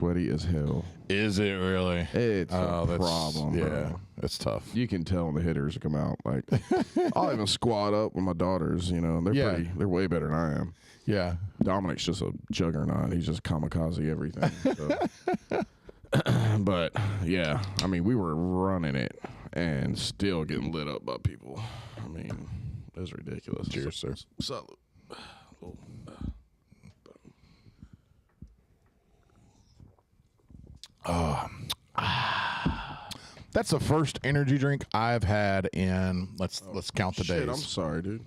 sweaty as hell. Is it really? It's a problem. Yeah, bro. it's tough. You can tell when the hitters come out. Like, I'll even squat up with my daughters. You know, they're way better than I am. Yeah. Dominic's just a juggernaut. He's just kamikaze everything. So. But yeah, I mean, we were running it and still getting lit up by people. I mean, it was ridiculous. Cheers, sir. Salute. That's the first energy drink I've had in. Let's count the Shit, days. I'm sorry, dude.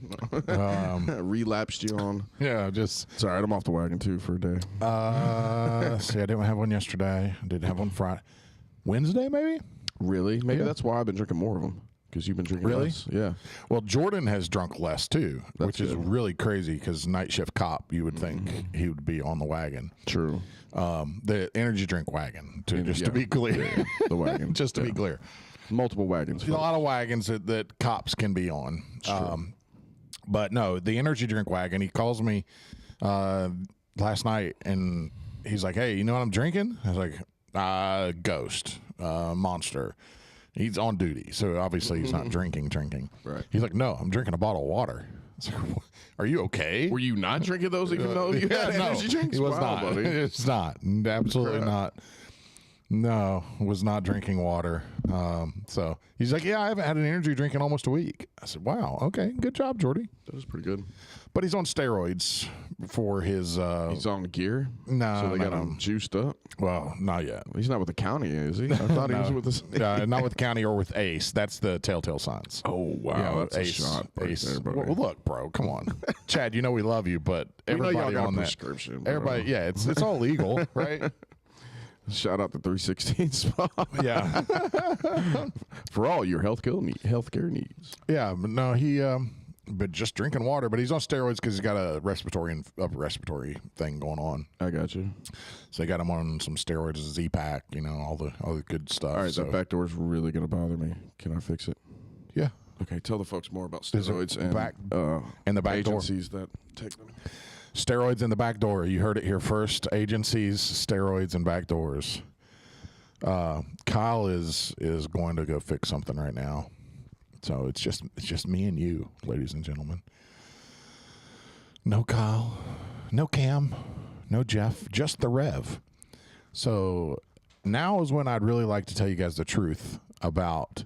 Relapsed you on. Yeah, just. It's all right. I'm off the wagon too for a day. See, I didn't have one yesterday. I didn't have one Friday. Wednesday, maybe? Really? Maybe Yeah. that's why I've been drinking more of them. Because you've been drinking Really? less. Yeah. Well, Jordan has drunk less too, which is good. really crazy because night shift cop, you would think he would be on the wagon. True. The energy drink wagon, to Yeah. be clear. Yeah, the wagon. Just to be clear. Multiple wagons. A lot of wagons that cops can be on. But no, the energy drink wagon, he calls me last night and he's like, hey, you know what I'm drinking? I was like, Ghost, Monster. He's on duty, so obviously he's not drinking. Right. He's like, no, I'm drinking a bottle of water. I was like, are you okay? Were you not drinking those even though you had energy drinks? He was Wow, not. buddy. It's not. Absolutely not. No, was not drinking water. So he's like, yeah, I haven't had an energy drink in almost a week. I said, wow, okay, good job, Jordy. That was pretty good. But he's on steroids for his. He's on gear? No, So they no, got him juiced up? Well, not yet. He's not with the county, is he? I thought he was with the... Not with county or with Ace. That's the telltale signs. Oh, wow. Yeah, That's Ace, a shot right Ace. there, buddy. Well, look, bro, come on, Chad. You know we love you, but We know everybody y'all got on a that. prescription, bro. Everybody, yeah, it's all legal, right? Shout out the 316 spot. Yeah, For all your healthcare needs. yeah, but no, he, but just drinking water. But he's on steroids because he's got a upper respiratory thing going on. I got you. So they got him on some steroids, Z-Pack, you know, all the good stuff. All right, so, that back door's really going to bother me. Can I fix it? yeah, Okay, tell the folks more about There's a steroids and back- and the back door. agencies that take them. Steroids in the back door. You heard it here first. Agencies, steroids, and back doors. Kyle is going to go fix something right now. So it's just me and you, ladies and gentlemen. No Kyle, no Cam, no Jeff, just the Rev. So now is when I'd really like to tell you guys the truth about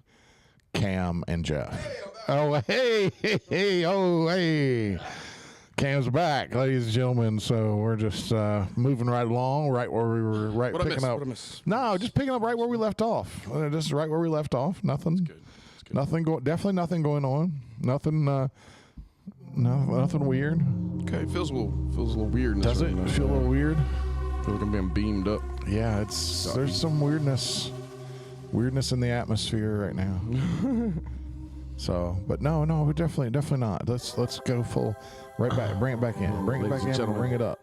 Cam and Jeff. Oh, hey, oh, hey. Cam's back, ladies and gentlemen. So we're just moving right along, right where we were, What I picking up. miss? No, just picking up right where we left off. Just right where we left off. Nothing. Good. Definitely nothing going on. Nothing. Nothing weird. Okay, it feels a little weird. In this Does it room, though. feel a little weird? Feel like I'm being beamed up. Yeah, there's some weirdness in the atmosphere right now. So, but no, we're definitely not. Let's go full right back. Bring it back in. Bring it Ladies back and in. gentlemen. Bring it up.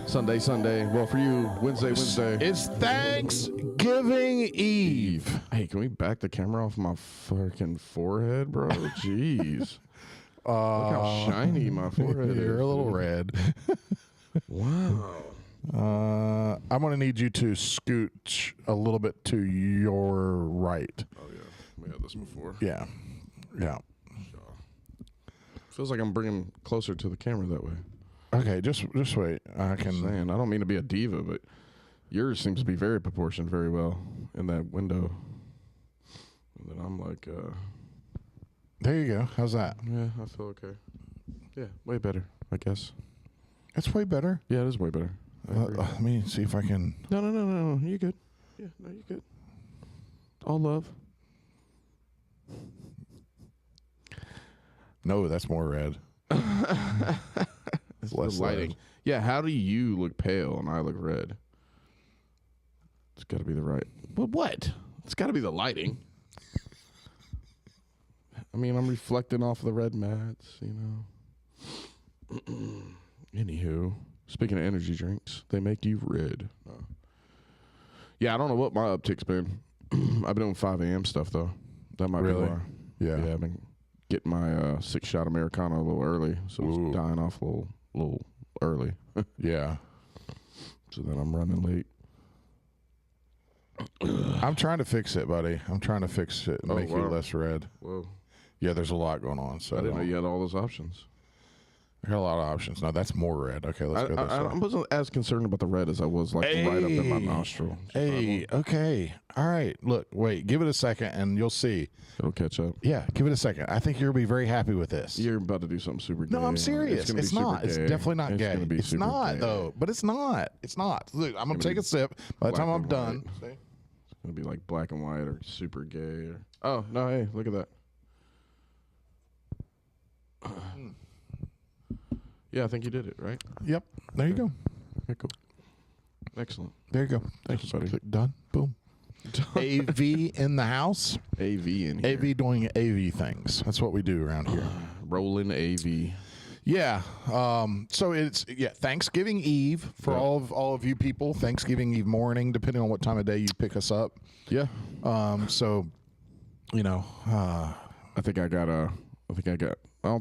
Sunday. Well, for you, Wednesday. It's Thanksgiving Eve. Hey, can we back the camera off my fucking forehead, bro? Jeez. Look how shiny my forehead is. You're a little dude. red. Wow. I'm going to need you to scoot a little bit to your right. Oh, yeah. We had this before. Yeah. Feels like I'm bringing closer to the camera that way. Okay, just wait. I can. Saying, I don't mean to be a diva, but yours seems to be very proportioned very well in that window. And then I'm like, There you go. How's that? yeah, I feel okay. Yeah, way better, I guess. That's way better. Yeah, it is way better. I agree. Let me see if I can. No. You're good. Yeah, no, you're good. All love. No, that's more red. It's less the lighting. red. Yeah, how do you look pale and I look red? It's got to be the right. But what? It's got to be the lighting. I mean, I'm reflecting off the red mats, you know. Anywho, speaking of energy drinks, they make you red. Yeah, I don't know what my uptick's been. I've been doing 5 a.m. stuff, though. That might Really? be why. Yeah. I've been getting my 6-shot Americano a little early, so it's dying off a little early. Yeah. So then I'm running late. I'm trying to fix it, buddy. I'm trying to fix it and make it less red. Whoa. Yeah, there's a lot going on. So I didn't know you had all those options. I got a lot of options. No, that's more red. Okay, let's go this way. I wasn't as concerned about the red as I was right up in my nostril. Hey, okay. All right. Look, wait. Give it a second, and you'll see. It'll catch up. Yeah, give it a second. I think you'll be very happy with this. You're about to do something super gay. No, I'm serious. It's not. It's definitely not gay. It's not, gay. though. But it's not. It's not. Look, I'm going to take a sip. By the time I'm done. See? It's going to be like black and white or super gay. Or... Oh, no, hey, look at that. Yeah, I think you did it, right? Yep. There you go. Okay, cool. Excellent. There you go. Thank you, buddy. Click done. Boom. AV in the house. AV in here. AV doing AV things. That's what we do around here. Rolling AV. Yeah. So it's Thanksgiving Eve for all of you people. Thanksgiving Eve morning, depending on what time of day you pick us up. Yeah. So, you know, I don't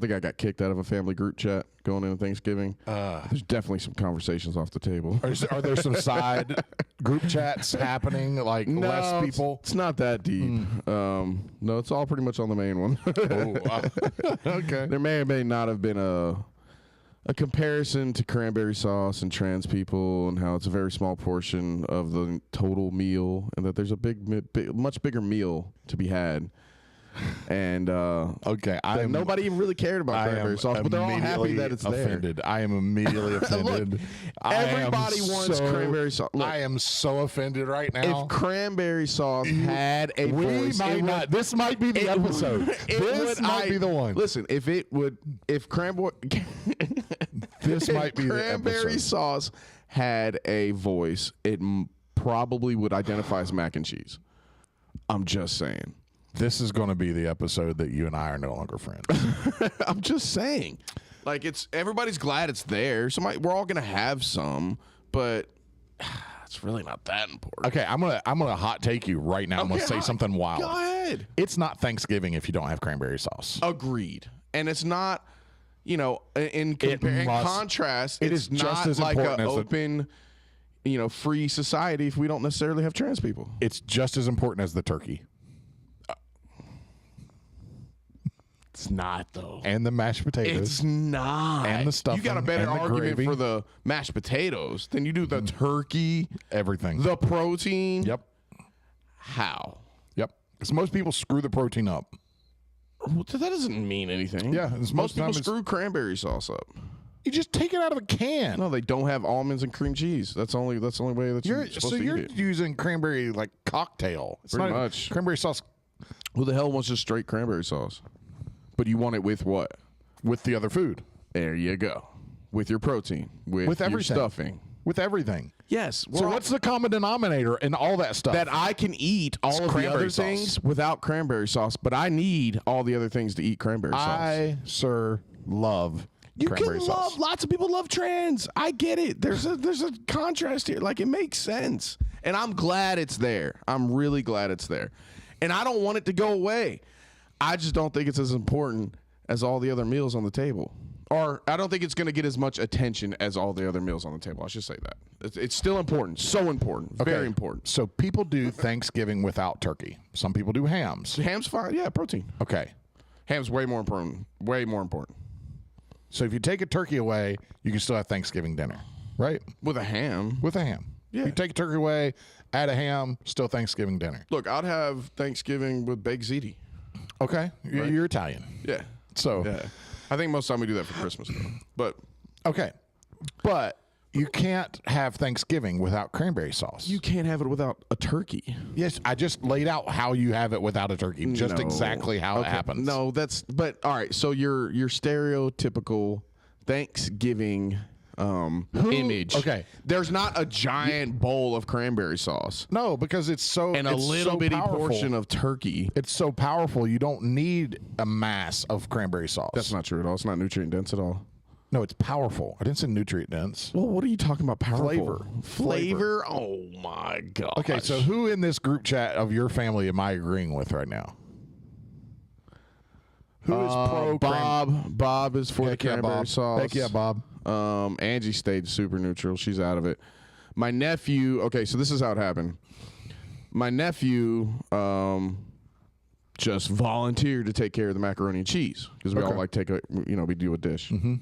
think I got kicked out of a family group chat going into Thanksgiving. There's definitely some conversations off the table. Are there some side group chats happening, like less people? It's not that deep. No, it's all pretty much on the main one. Okay. There may or may not have been a comparison to cranberry sauce and trans people and how it's a very small portion of the total meal and that there's a much bigger meal to be had. And okay, nobody even really cared about cranberry sauce, but they're all happy that it's offended. I am immediately offended. Look, everybody wants cranberry sauce. Look, I am so offended right now. If cranberry sauce had a voice, this might be the episode. This might be the one. Listen, if cranberry cranberry sauce had a voice, it probably would identify as mac and cheese. I'm just saying. This is going to be the episode that you and I are no longer friends. I'm just saying. Like, everybody's glad it's there. We're all going to have some, but it's really not that important. Okay, I'm gonna hot take you right now. I'm going to say something wild. Go ahead. It's not Thanksgiving if you don't have cranberry sauce. Agreed. And it's not, in contrast, it it's is not just as like important an as open, free society if we don't necessarily have trans people. It's just as important as the turkey. It's not, though. And the mashed potatoes. It's not. And the stuffing. You got a better argument gravy. for the mashed potatoes than you do the turkey, everything, the protein. Yep. How? Yep. Because most people screw the protein up. Well, that doesn't mean anything. Yeah. Most people screw cranberry sauce up. You just take it out of a can. No, they don't have almonds and cream cheese. That's the only way that you're supposed to eat it. Using cranberry like cocktail. It's Pretty not much. Cranberry sauce. Who the hell wants just straight cranberry sauce? But you want it with what? With the other food. There you go. With your protein. With your everything. stuffing. With everything. Yes. So what's the common denominator in all that stuff? That I can eat all of the other things without cranberry sauce, but I need all the other things to eat cranberry sauce. Sir, love cranberry sauce. Lots of people love trans. I get it. There's a contrast here. Like, it makes sense. And I'm glad it's there. I'm really glad it's there. And I don't want it to go away. I just don't think it's as important as all the other meals on the table. Or I don't think it's going to get as much attention as all the other meals on the table. I should say that. It's still important. So important. Okay. Very important. So people do Thanksgiving without turkey. Some people do hams. Ham's fine. Yeah, protein. Okay. Ham's way more important. Way more important. So if you take a turkey away, you can still have Thanksgiving dinner, right? With a ham. With a ham. Yeah. You take a turkey away, add a ham, still Thanksgiving dinner. Look, I'd have Thanksgiving with baked ziti. Okay. Right? You're Italian. Yeah. So yeah. I think most of the time we do that for Christmas, though. But okay. But you can't have Thanksgiving without cranberry sauce. You can't have it without a turkey. Yes, I just laid out how you have it without a turkey. Just exactly how it happens. No, but all right. So your stereotypical Thanksgiving image. Okay. There's not a giant bowl of cranberry sauce. No, because it's a little bitty powerful. portion of turkey. It's so powerful. You don't need a mass of cranberry sauce. That's not true at all. It's not nutrient dense at all. No, it's powerful. I didn't say nutrient dense. Well, what are you talking about? Powerful. Flavor. Oh my god. Okay, so who in this group chat of your family am I agreeing with right now? Who is pro Bob? Bob is for the cranberry sauce. Heck yeah, Bob. Angie stayed super neutral. She's out of it. My nephew. Okay, so this is how it happened. my nephew just volunteered to take care of the macaroni and cheese because we all like we do a dish. Mm-hmm.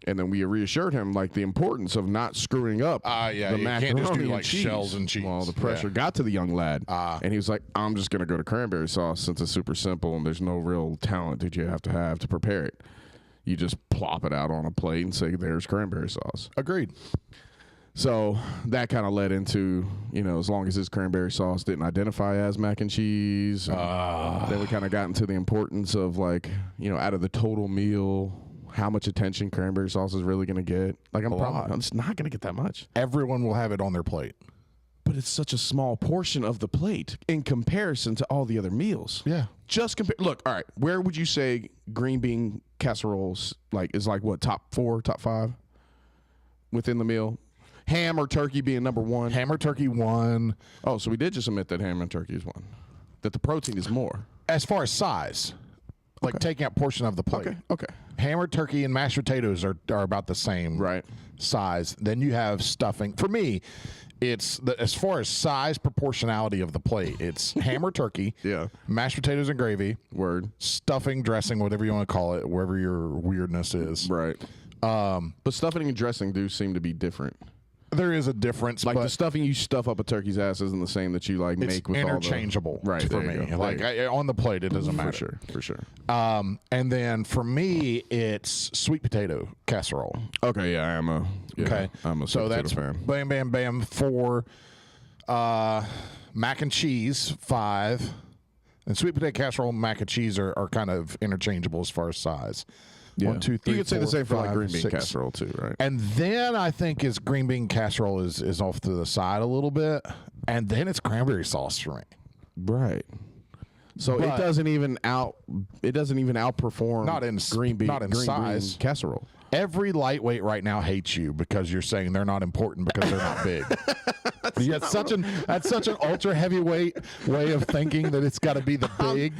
And then we reassured him like the importance of not screwing up the macaroni can't just do and like cheese. shells and cheese. Well, the pressure got to the young lad, and he was like, "I'm just gonna go to cranberry sauce since it's super simple and there's no real talent that you have to prepare it. You just plop it out on a plate and say, there's cranberry sauce." Agreed. So that kind of led into, as long as his cranberry sauce didn't identify as mac and cheese, then we kind of got into the importance of like, out of the total meal, how much attention cranberry sauce is really going to get. Like I'm just not going to get that much. Everyone will have it on their plate. But it's such a small portion of the plate in comparison to all the other meals. Yeah. Just compare. Look, all right, where would you say green bean casseroles is what, top 4, top 5 within the meal? Ham or turkey being number 1. Ham or turkey 1. Oh, so we did just admit that ham and turkey is 1. That the protein is more. As far as size, like taking out portion of the plate. Okay. Ham or turkey and mashed potatoes are about the same size. Then you have stuffing. For me, it's as far as size proportionality of the plate, it's ham or turkey, mashed potatoes and gravy, stuffing, dressing, whatever you want to call it, wherever your weirdness is. Right. But stuffing and dressing do seem to be different. There is a difference. Like but the stuffing you stuff up a turkey's ass isn't the same that you make with interchangeable. All the... Right. For me. Like on the plate, it doesn't matter. For sure. And then for me, it's sweet potato casserole. Okay. Yeah, I'm a sweet potato fan. Bam, bam, bam. 4. Mac and cheese 5. And sweet potato casserole and mac and cheese are kind of interchangeable as far as size. Yeah. 1, 2, 3, you could say the same for like 5, green bean 6. casserole too, right? And then I think green bean casserole is off to the side a little bit, and then it's cranberry sauce for me. Right. So it doesn't even outperform green bean size casserole. Every lightweight right now hates you because you're saying they're not important because they're not big. That's such an ultra heavyweight way of thinking that it's got to be the big.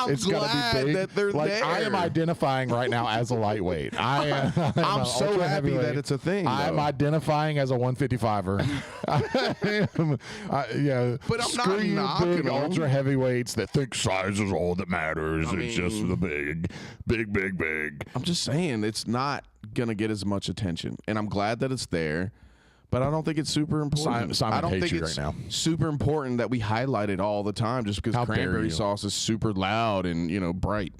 It's glad to be big. That they're there. I am identifying right now as a lightweight. I'm so happy that it's a thing. I'm identifying as a 155er. But I'm screw not you, knocking big them. ultra heavyweights that think size is all that matters. It's just the big. I'm just saying it's not gonna get as much attention, and I'm glad that it's there. But I don't think it's super important. Simon I don't hates think you it's right now. super important that we highlight it all the time just because cranberry sauce is super loud and bright.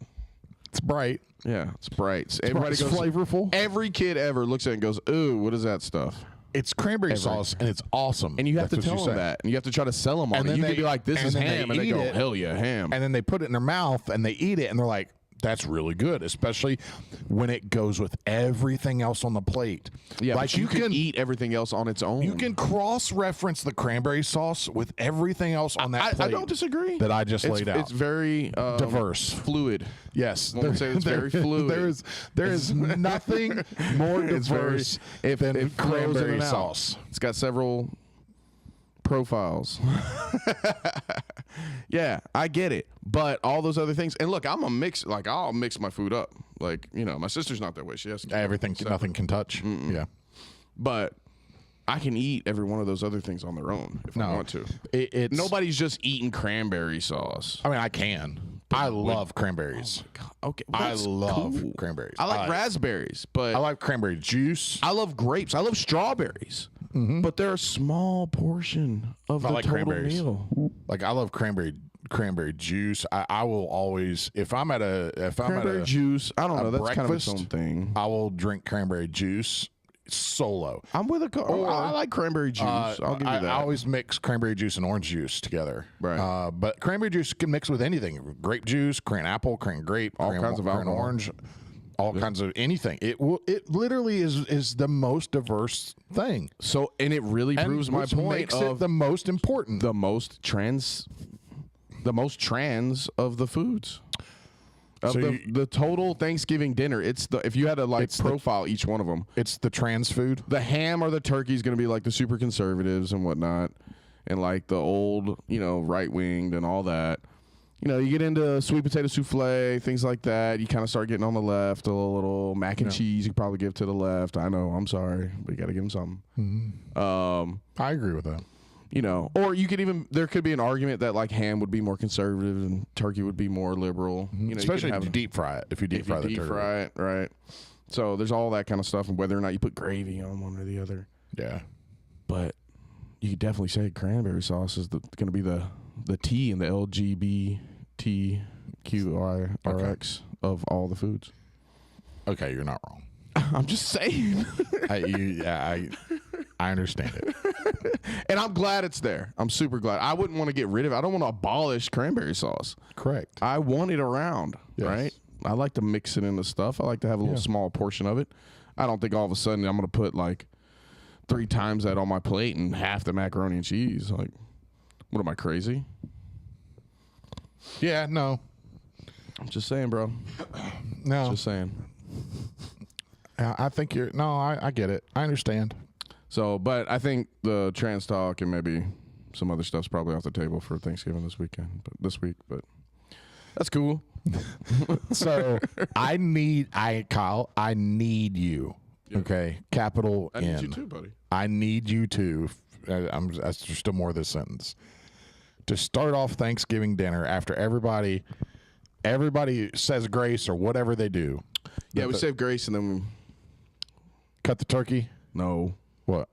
It's bright. Yeah, it's bright. Everybody It's goes flavorful. Every kid ever looks at it and goes, "Ooh, what is that stuff?" It's cranberry sauce, and it's awesome. And you have to tell them that, and you have to try to sell them on it. You can be like, "This is ham," and they go, "Hell yeah, ham!" And then they put it in their mouth, and they eat it, and they're like, "That's really good," especially when it goes with everything else on the plate. Yeah, like but you can eat everything else on its own. You can cross-reference the cranberry sauce with everything else on that plate. I don't disagree. That I just laid out. It's very diverse, fluid. Yes, I would say it's very fluid. There is nothing more diverse than cranberry sauce. It's got several profiles. Yeah, I get it. But all those other things, and look, I'll mix my food up. Like, my sister's not that way. She has to everything, nothing can touch. Yeah. But I can eat every one of those other things on their own if I want to. Nobody's just eating cranberry sauce. I mean, I can. I love cranberries. Oh okay, I love cranberries. I like raspberries, but I like cranberry juice. I love grapes. I love strawberries. But they're a small portion of the total meal. Like, I love cranberry juice. I will always, if I'm at a juice, I don't know, that's kind of its breakfast, own thing. I will drink cranberry juice solo. I'm with I like cranberry juice. I'll give you that. I always mix cranberry juice and orange juice together. Right. But cranberry juice can mix with anything: grape juice, cran apple, cran grape, all kinds of cran orange, all kinds of anything. It literally is the most diverse thing. So, and it really proves my point makes it the most important, the most trans of the foods. Of So the total Thanksgiving dinner, if you had to profile each one of them, it's the trans food. The ham or the turkey is going to be like the super conservatives and whatnot, and like the old, right winged and all that. You get into sweet potato souffle, things like that. You kind of start getting on the left, a little mac and cheese. You could probably give to the left. I know, I'm sorry, but you got to give them something. I agree with that. you know, or you could even, there could be an argument that like ham would be more conservative and turkey would be more liberal. You know, Especially if you deep fry it. If you deep fry the turkey. Fry it, right. So there's all that kind of stuff, and whether or not you put gravy on one or the other. Yeah. But you could definitely say cranberry sauce is going to be the T in the LGBTQIRX of all the foods. Okay, you're not wrong. I'm just saying. I understand it. And I'm glad it's there. I'm super glad. I wouldn't want to get rid of it. I don't want to abolish cranberry sauce. Correct. I want it around, right? I like to mix it into stuff. I like to have a little small portion of it. I don't think all of a sudden I'm going to put like 3 times that on my plate and half the macaroni and cheese. Like, what am I, crazy? Yeah, no. I'm just saying, bro. No. Just saying. I think you're, no, I get it. I understand. So, but I think the trans talk and maybe some other stuff's probably off the table for Thanksgiving this week, but that's cool. So Kyle, I need you. Yep. Okay. Capital N. I need you too, buddy. I need you to, that's just still more of this sentence, to start off Thanksgiving dinner after everybody says grace or whatever they do. Yeah, we save grace and then we cut the turkey. No. What?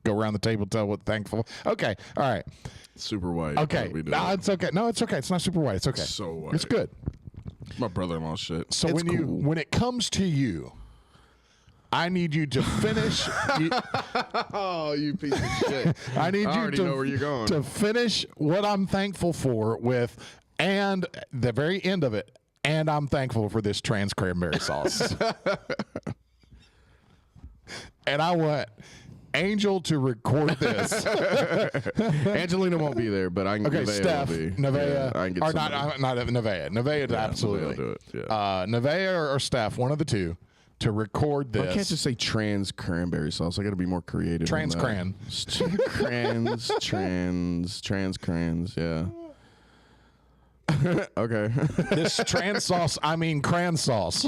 Go around the table, tell what thankful. Okay. All right. Super white. Okay. No, it's okay. No, it's okay. It's not super white. It's okay. So white. It's good. My brother-in-law shit. So it's when it comes to you, I need you to finish. Oh, you piece of shit! I need you to know where you're going. To finish what I'm thankful for with, and the very end of it. And I'm thankful for this trans cranberry sauce. And I want Angel to record this. Angelina won't be there, but I can. Okay, Nevaeh Steph, will be. Nevaeh, Yeah, I can get or somebody. not Nevaeh. Nevaeh, Yeah, absolutely. Nevaeh will do it. Yeah. Nevaeh or Steph, one of the two, to record this. I can't just say trans cranberry sauce. I got to be more creative. Trans cran. Trans crans. Yeah. Okay. This trans sauce, I mean cran sauce.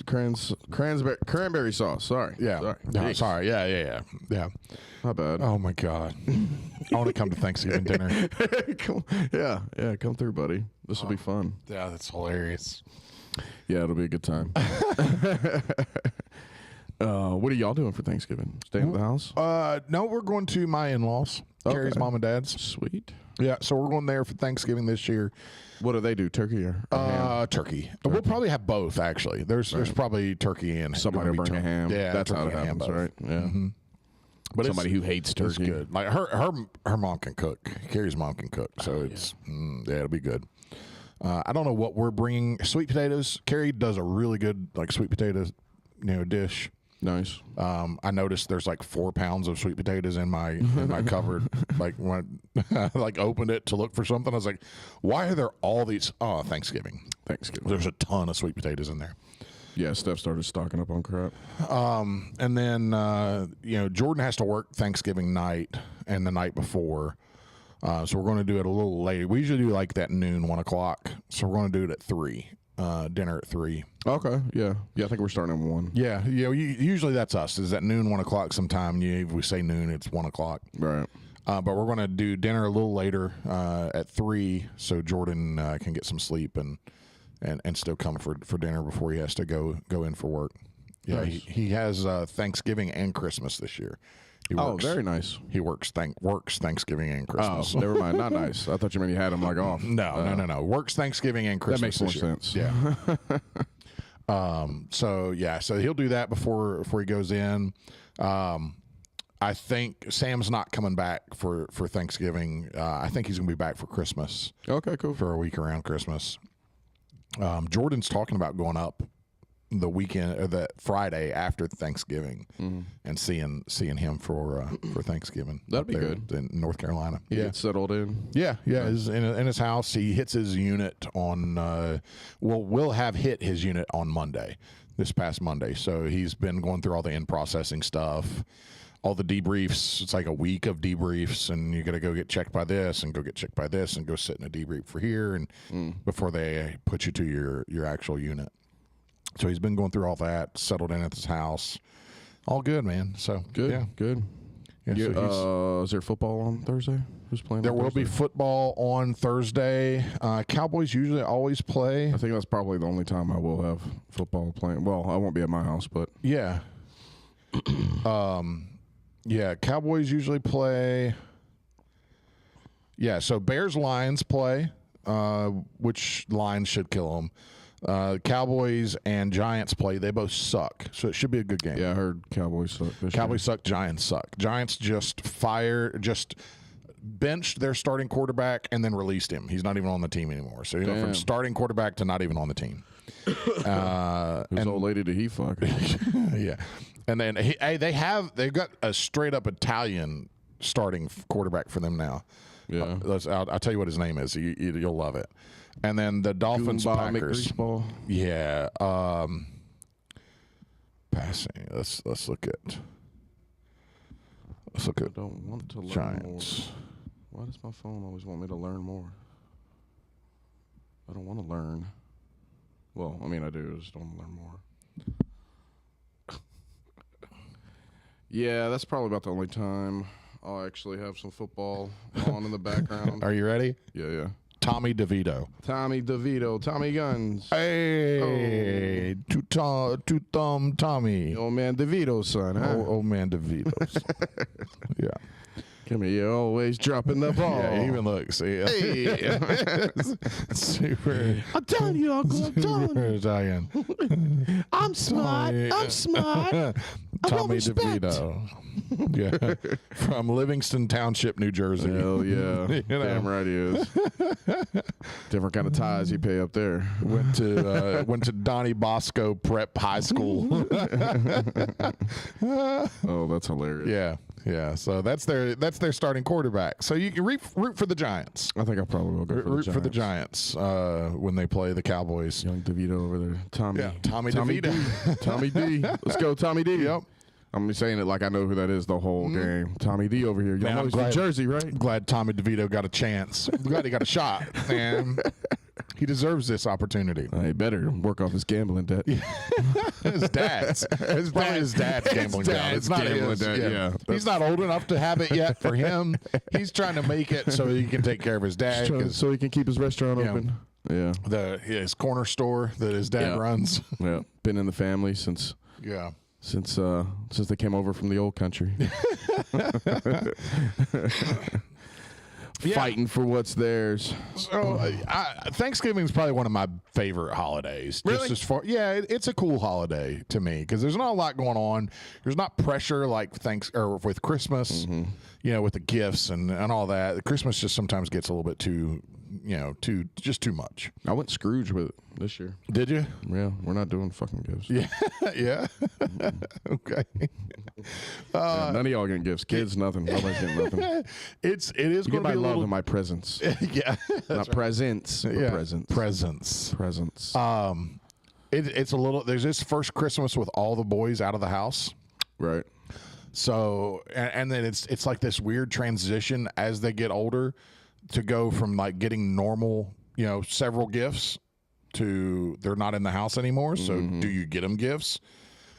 Cranberry sauce. Sorry. Yeah. Sorry. No, sorry. Yeah. My bad. Oh my God. I want to come to Thanksgiving dinner. Yeah. Come through, buddy. This will be fun. Yeah, that's hilarious. Yeah, it'll be a good time. What are y'all doing for Thanksgiving? Staying at the house? No, we're going to my in-laws. Carrie's mom and dad's. Sweet. Yeah, so we're going there for Thanksgiving this year. What do they do? Turkey or ham? Turkey. We'll probably have both, actually. There's probably turkey and Somebody will bring a ham. Yeah, that's how it happens, right? Yeah. Mm-hmm. But somebody who hates turkey. It's good. Like her mom can cook. Carrie's mom can cook, so it's it'll be good. I don't know what we're bringing. Sweet potatoes. Carrie does a really good like sweet potato, dish. Nice. I noticed there's like 4 pounds of sweet potatoes in my cupboard. Like when I opened it to look for something, I was like, "Why are there all these?" Oh, Thanksgiving. There's a ton of sweet potatoes in there. Yeah, Steph started stocking up on crap. And then Jordan has to work Thanksgiving night and the night before, so we're going to do it a little late. We usually do like that noon, 1 o'clock. So we're going to do it at 3. Dinner at 3. Okay, yeah. I think we're starting at 1. Yeah, usually that's us. Is at noon, 1 o'clock sometime. If we say noon, it's 1 o'clock. Right. But we're going to do dinner a little later at 3, so Jordan can get some sleep and still come for dinner before he has to go in for work. Yeah, nice. he has Thanksgiving and Christmas this year. He works, very nice. He works Thanksgiving and Christmas. Oh, never mind. Not nice. I thought you meant you had him off. No. Works Thanksgiving and Christmas. That makes more sense. Yeah. So he'll do that before he goes in. I think Sam's not coming back for Thanksgiving. I think he's going to be back for Christmas. Okay, cool. For a week around Christmas. Jordan's talking about going up the weekend or the Friday after Thanksgiving and seeing him for Thanksgiving. That'd be good in North Carolina. He gets settled in. Yeah. In his house. He hits his unit on. Will have hit his unit on Monday, this past Monday. So he's been going through all the in-processing stuff. All the debriefs, it's like a week of debriefs, and you got to go get checked by this and go get checked by this and go sit in a debrief for here and before they put you to your actual unit. So he's been going through all that, settled in at his house. All good, man. So good. Yeah. Good. Yeah, so is there football on Thursday? Who's playing? there will be football on Thursday. Cowboys usually always play. I think that's probably the only time I will have football playing. Well, I won't be at my house, but Yeah. Yeah, Cowboys usually play. Yeah, so Bears-Lions play, which Lions should kill them. Cowboys and Giants play. They both suck, so it should be a good game. yeah, I heard Cowboys suck. Cowboys suck, Giants suck. Giants just benched their starting quarterback and then released him. He's not even on the team anymore. So you know, from starting quarterback to not even on the team. Who's old lady did he fuck? Yeah, and then they've got a straight up Italian starting quarterback for them now. Yeah, I'll tell you what his name is. You'll love it. And then the Dolphins, Packers. Yeah. Passing. Let's look at. I don't want to learn Giants. more. Why does my phone always want me to learn more? I don't want to learn. Well, I mean, I do. I just don't want to learn more. Yeah, that's probably about the only time I'll actually have some football on in the background. Are you ready? Yeah. Tommy DeVito. Tommy DeVito. Tommy Guns. Hey, two-thumb Tommy. Old man DeVito's son, huh? Old man DeVito's. Yeah. Come here, you're always dropping the ball. Yeah, even look, see. Hey. Super. I'm telling you, Uncle. I'm telling Super you. Italian. I'm smart. I'm smart. Tommy DeVito. Yeah. From Livingston Township, New Jersey. Hell yeah. You know? Damn right he is. Different kind of ties you pay up there. Went to Donnie Bosco Prep High School. Oh, that's hilarious. Yeah. So that's their starting quarterback. So you can root for the Giants. I think I probably will go For the Giants when they play the Cowboys. Young DeVito over there. Tommy DeVito. D. Tommy D. Let's go, Tommy D. Yep. I'm saying it like I know who that is the whole game. Tommy D over here. You know he's from Jersey, right? I'm glad Tommy DeVito got a chance. I'm glad he got a shot, man. He deserves this opportunity. He better work off his gambling debt. His dad's. It's probably his dad's gambling debt. It's not his. Yeah. He's not old enough to have it yet for him. He's trying to make it so he can take care of his dad. So he can keep his restaurant open. Yeah. His corner store that his dad runs. Yeah. Been in the family since they came over from the old country. Fighting for what's theirs. So Thanksgiving is probably one of my favorite holidays. Really? It's a cool holiday to me because there's not a lot going on. There's not pressure like with Christmas, with the gifts and all that. Christmas just sometimes gets a little bit too much. I went Scrooge with it this year. Did you? Yeah, we're not doing fucking gifts. Yeah. Yeah. Okay. None of y'all getting gifts. Kids, nothing. Nobody's getting nothing. It is You going get to my be a love little. and my presents. Yeah. Not presents. But Yeah. presents. Presents. Presents. It's a little. There's this first Christmas with all the boys out of the house. Right. So and then it's like this weird transition as they get older to go from like getting normal, several gifts to they're not in the house anymore. So do you get them gifts?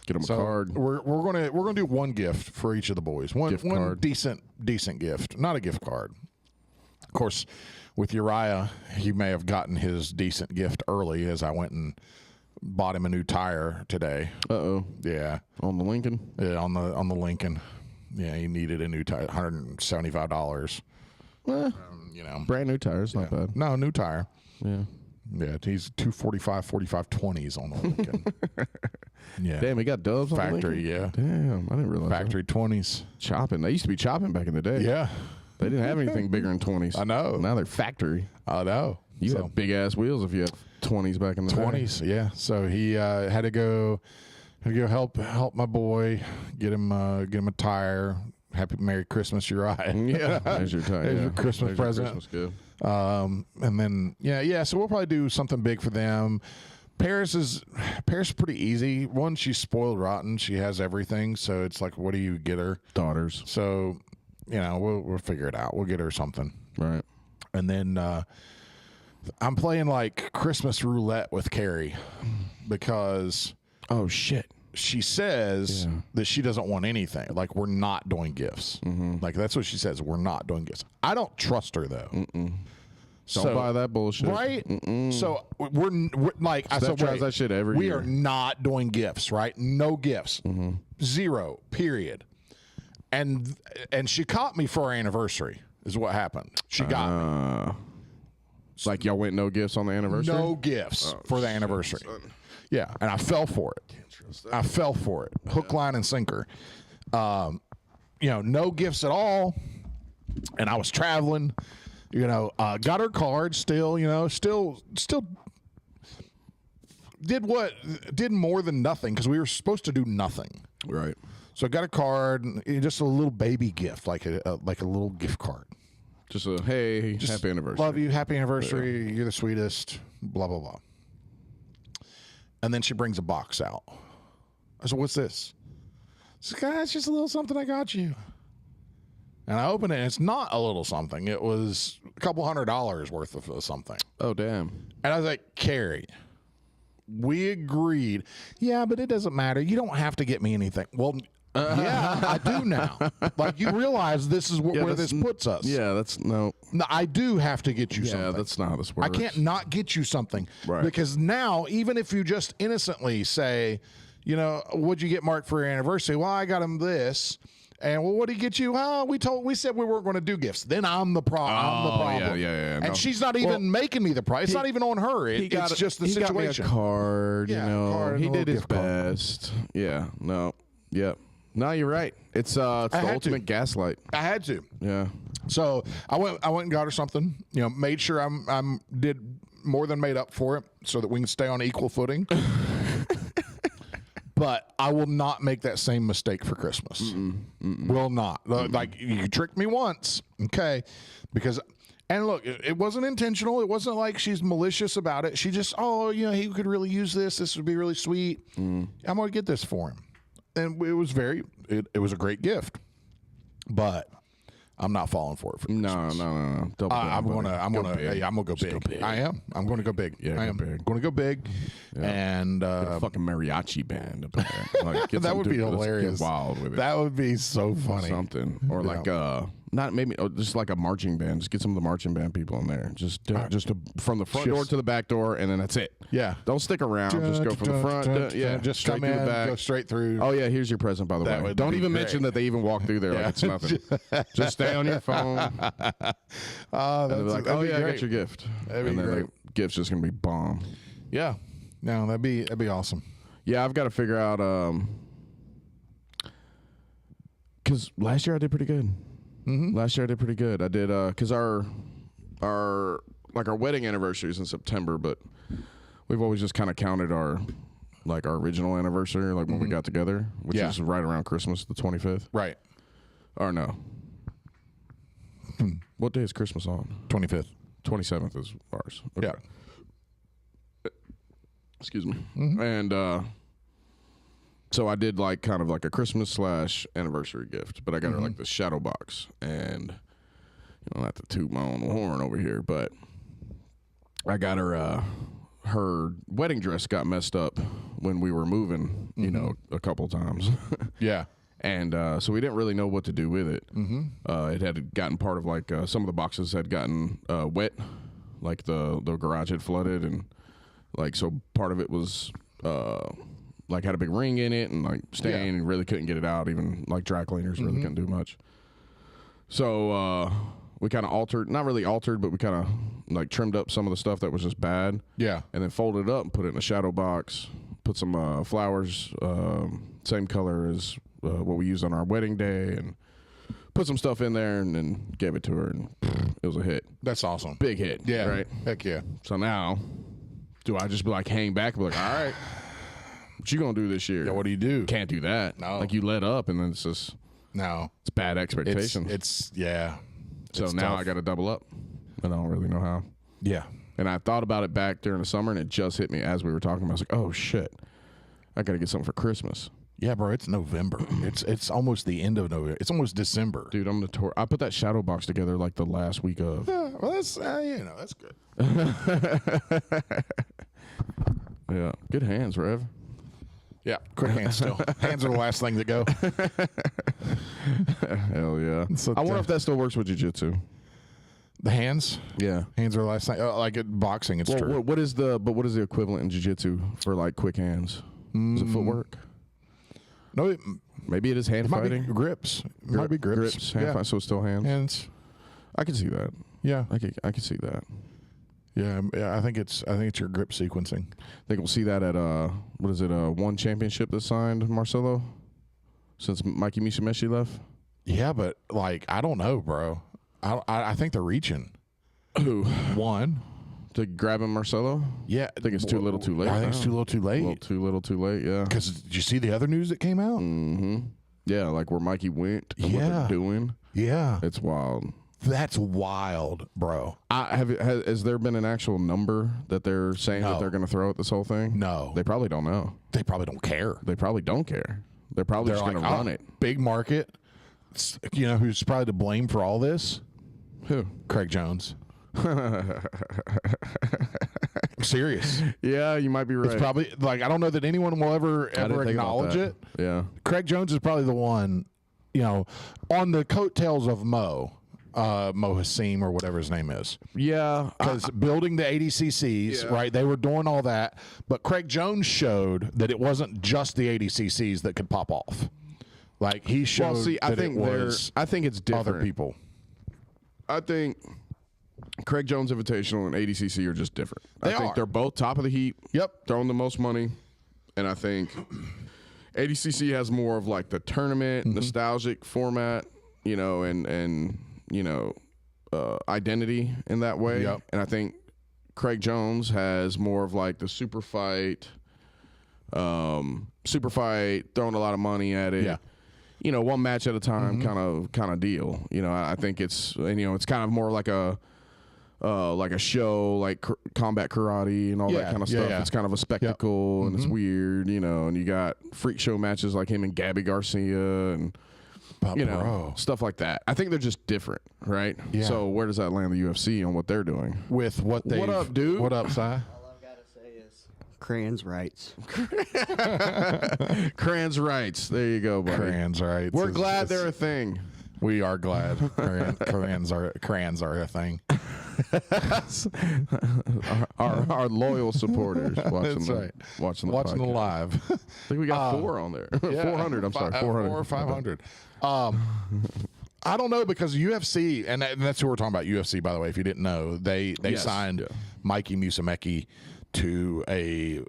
Get them a card. We're gonna do one gift for each of the boys. One card. decent gift, not a gift card. Of course, with Uriah, he may have gotten his decent gift early as I went and bought him a new tire today. Uh-oh. Yeah. On the Lincoln? Yeah, on the Lincoln. Yeah, he needed a new tire, $175. Brand new tires, not bad. No, new tire. Yeah. Yeah, he's 245, 45, 20s on the Lincoln. Yeah. Damn, he got dubs on the Factory, Lincoln? yeah. Damn, I didn't realize Factory 20s. Chopping. They used to be chopping back in the day. Yeah. They didn't have anything bigger than 20s. I know. Now they're factory. I know. You had big-ass wheels if you had 20s back in the 20s, yeah. So he had to go help my boy, get him a tire. Happy Merry Christmas, Uriah. Yeah, there's your tire. There's your Christmas There's present. Your Christmas gift. And then so we'll probably do something big for them. Paris is pretty easy. One, she's spoiled rotten. She has everything, so it's like, what do you get her? Daughters. So, we'll figure it out. We'll get her something. Right. And then I'm playing like Christmas roulette with Carrie because oh shit, she says that she doesn't want anything. Like, we're not doing gifts. Like, that's what she says. We're not doing gifts. I don't trust her, though. Don't buy that bullshit. Right? So we're like, I said, tries that shit every we year. are not doing gifts, right? No gifts. Zero, period. And she caught me for our anniversary is what happened. She got me. Like, y'all went no gifts on the anniversary? No gifts for the anniversary. Yeah, and I fell for it. I fell for it. Hook, line, and sinker. No gifts at all. And I was traveling. Got her card still. Still did more than nothing because we were supposed to do nothing. Right. So I got a card, just a little baby gift, like a little gift card. Just a happy anniversary. Love you, happy anniversary. Yeah. You're the sweetest. Blah blah blah. And then she brings a box out. I said, "What's this?" She said, "It's just a little something I got you." And I open it, and it's not a little something. It was a couple $100 worth of something. Oh, damn. And I was like, "Carrie, we agreed. Yeah, but it doesn't matter. You don't have to get me anything." Well, yeah, I do now. Like, you realize this is where this puts us. Yeah, that's no. No, I do have to get you something. Yeah, that's not how this works. I can't not get you something. Right. Because now, even if you just innocently say, what'd you get Mark for your anniversary? Well, I got him this. And well, what did he get you? Oh, we said we weren't going to do gifts. Then I'm the problem. Yeah. And she's not even making me the price. It's not even on her. It's just the situation. He got me a card. Card, he did his card. best. Yeah. No. Yep. No, you're right. It's the ultimate gaslight. I had to. Yeah. So I went and got her something. Made sure I'm did more than made up for it so that we can stay on equal footing. But I will not make that same mistake for Christmas. Will not. Like, you tricked me once, okay? And look, it wasn't intentional. It wasn't like she's malicious about it. She just, he could really use this. This would be really sweet. I'm going to get this for him. And it was it was a great gift. But I'm not falling for it for Christmas. No. Double down, I'm gonna go big. big. I am. I'm gonna go big. Yeah, I am. big. Going to go big. Yeah. And a fucking mariachi band up there. Like, that would be hilarious. Get wild with it. That would be so funny. Something or like not maybe just like a marching band. Just get some of the marching band people in there. Just from the front door to the back door, and then that's it. Yeah. Don't stick around. Just go from the front. Just straight come through in, the back. Go straight through. Oh yeah, here's your present, by the way. Don't even mention that they even walk through there like it's nothing. Just stay on your phone. And they'll be like, oh yeah, I got your gift. That'd be and then great. the gift's just gonna be bomb. Yeah. No, that'd be awesome. Yeah, I've got to figure out because last year I did pretty good. Last year I did pretty good. I did because our wedding anniversary is in September, but we've always just kind of counted our original anniversary, like when we got together, which is right around Christmas, the 25th. Right. Or no. What day is Christmas on? 25th. 27th is ours. Okay. Yeah. Excuse me. And so I did kind of like a Christmas / anniversary gift, but I got her like the shadow box, and not to toot my own horn over here, but I got her her wedding dress got messed up when we were moving, a couple times. Yeah. And so we didn't really know what to do with it. It had gotten part of some of the boxes had gotten wet, like the garage had flooded, and so part of it was had a big ring in it and stain, and really couldn't get it out. Even dry cleaners really couldn't do much. So we kind of not really altered, but we kind of trimmed up some of the stuff that was just bad. Yeah. And then folded it up and put it in a shadow box. Put some flowers, same color as what we used on our wedding day, and put some stuff in there, and then gave it to her, and it was a hit. That's awesome. Big hit. Yeah. Right? Heck yeah. So now, do I just hang back and be like, all right, what you gonna do this year? Yeah, what do you do? Can't do that. No. You let up, and then it's just it's bad expectations. It's So now tough. I got to double up, and I don't really know how. Yeah. And I thought about it back during the summer, and it just hit me as we were talking about it. I was like, oh shit, I got to get something for Christmas. Yeah, bro, it's November. It's almost the end of November. It's almost December. Dude, I'm the I put that shadow box together the last week of. Yeah, well, that's that's good. Yeah, good hands, Rev. Yeah, quick hands still. Hands are the last thing to go. Hell yeah. So I wonder if that still works with jiu-jitsu. The hands? Yeah. Hands are the last thing. Like in boxing, it's true. What is the equivalent in jiu-jitsu for like quick hands? Is it footwork? No, Maybe it is hand might fighting. be grips. It might be grips. Hand Yeah. fight, so it's still hands. Hands. I can see that. Yeah. I can see that. Yeah. I think it's your grip sequencing. Think we'll see that at what is it? One championship that signed Marcelo since Mikey Musumeci left. Yeah, but like I don't know, bro. I think they're reaching. Who? One. To grab him, Marcelo? Yeah. I think it's too little too late. I think it's too little too late. Too little too late, yeah. Because did you see the other news that came out? Mm-hmm. Yeah, like where Mikey went and what they're doing. Yeah. It's wild. That's wild, bro. Has there been an actual number that they're saying that they're going to throw at this whole thing? No. They probably don't know. They probably don't care. They probably don't care. They're probably just going to run it. Big market. You know who's probably to blame for all this? Who? Craig Jones. I'm serious. Yeah, you might be right. It's probably like I don't know that anyone will ever acknowledge it. Yeah. Craig Jones is probably the one, you know, on the coattails of Mo Hassim or whatever his name is. Yeah. Because building the ADCCs, right, they were doing all that. But Craig Jones showed that it wasn't just the ADCCs that could pop off. Like he showed I think it's different. Other people. I think Craig Jones Invitational and ADCC are just different. I think are. they're both top of the heap. Yep. Throwing the most money. And I think ADCC has more of like the tournament, nostalgic format, you know, and you know, identity in that way. Yep. And I think Craig Jones has more of like the super fight, throwing a lot of money at it. Yeah. You know, one match at a time kind of deal. You know, I think it's, and, you know, it's kind of more like a show, like combat karate and all that kind of stuff. Yeah. It's kind of a spectacle and it's weird, you know, and you got freak show matches like him and Gabby Garcia and, you know, stuff like that. I think they're just different, right? Yeah. So where does that land the UFC on what they're doing? With what they What up, dude? What up, Si? All I've got to say is Cran's rights. Cran's rights. There you go, buddy. Cran's rights. We're glad they're a thing. We are glad. Crayons are a thing. our loyal supporters watching Watching the podcast. live. I think we got 4 on there. 400. I'm sorry, 400 or 500. I don't know because UFC, and that's who we're talking about. UFC, by the way, if you didn't know, they signed Mikey Musumeci to a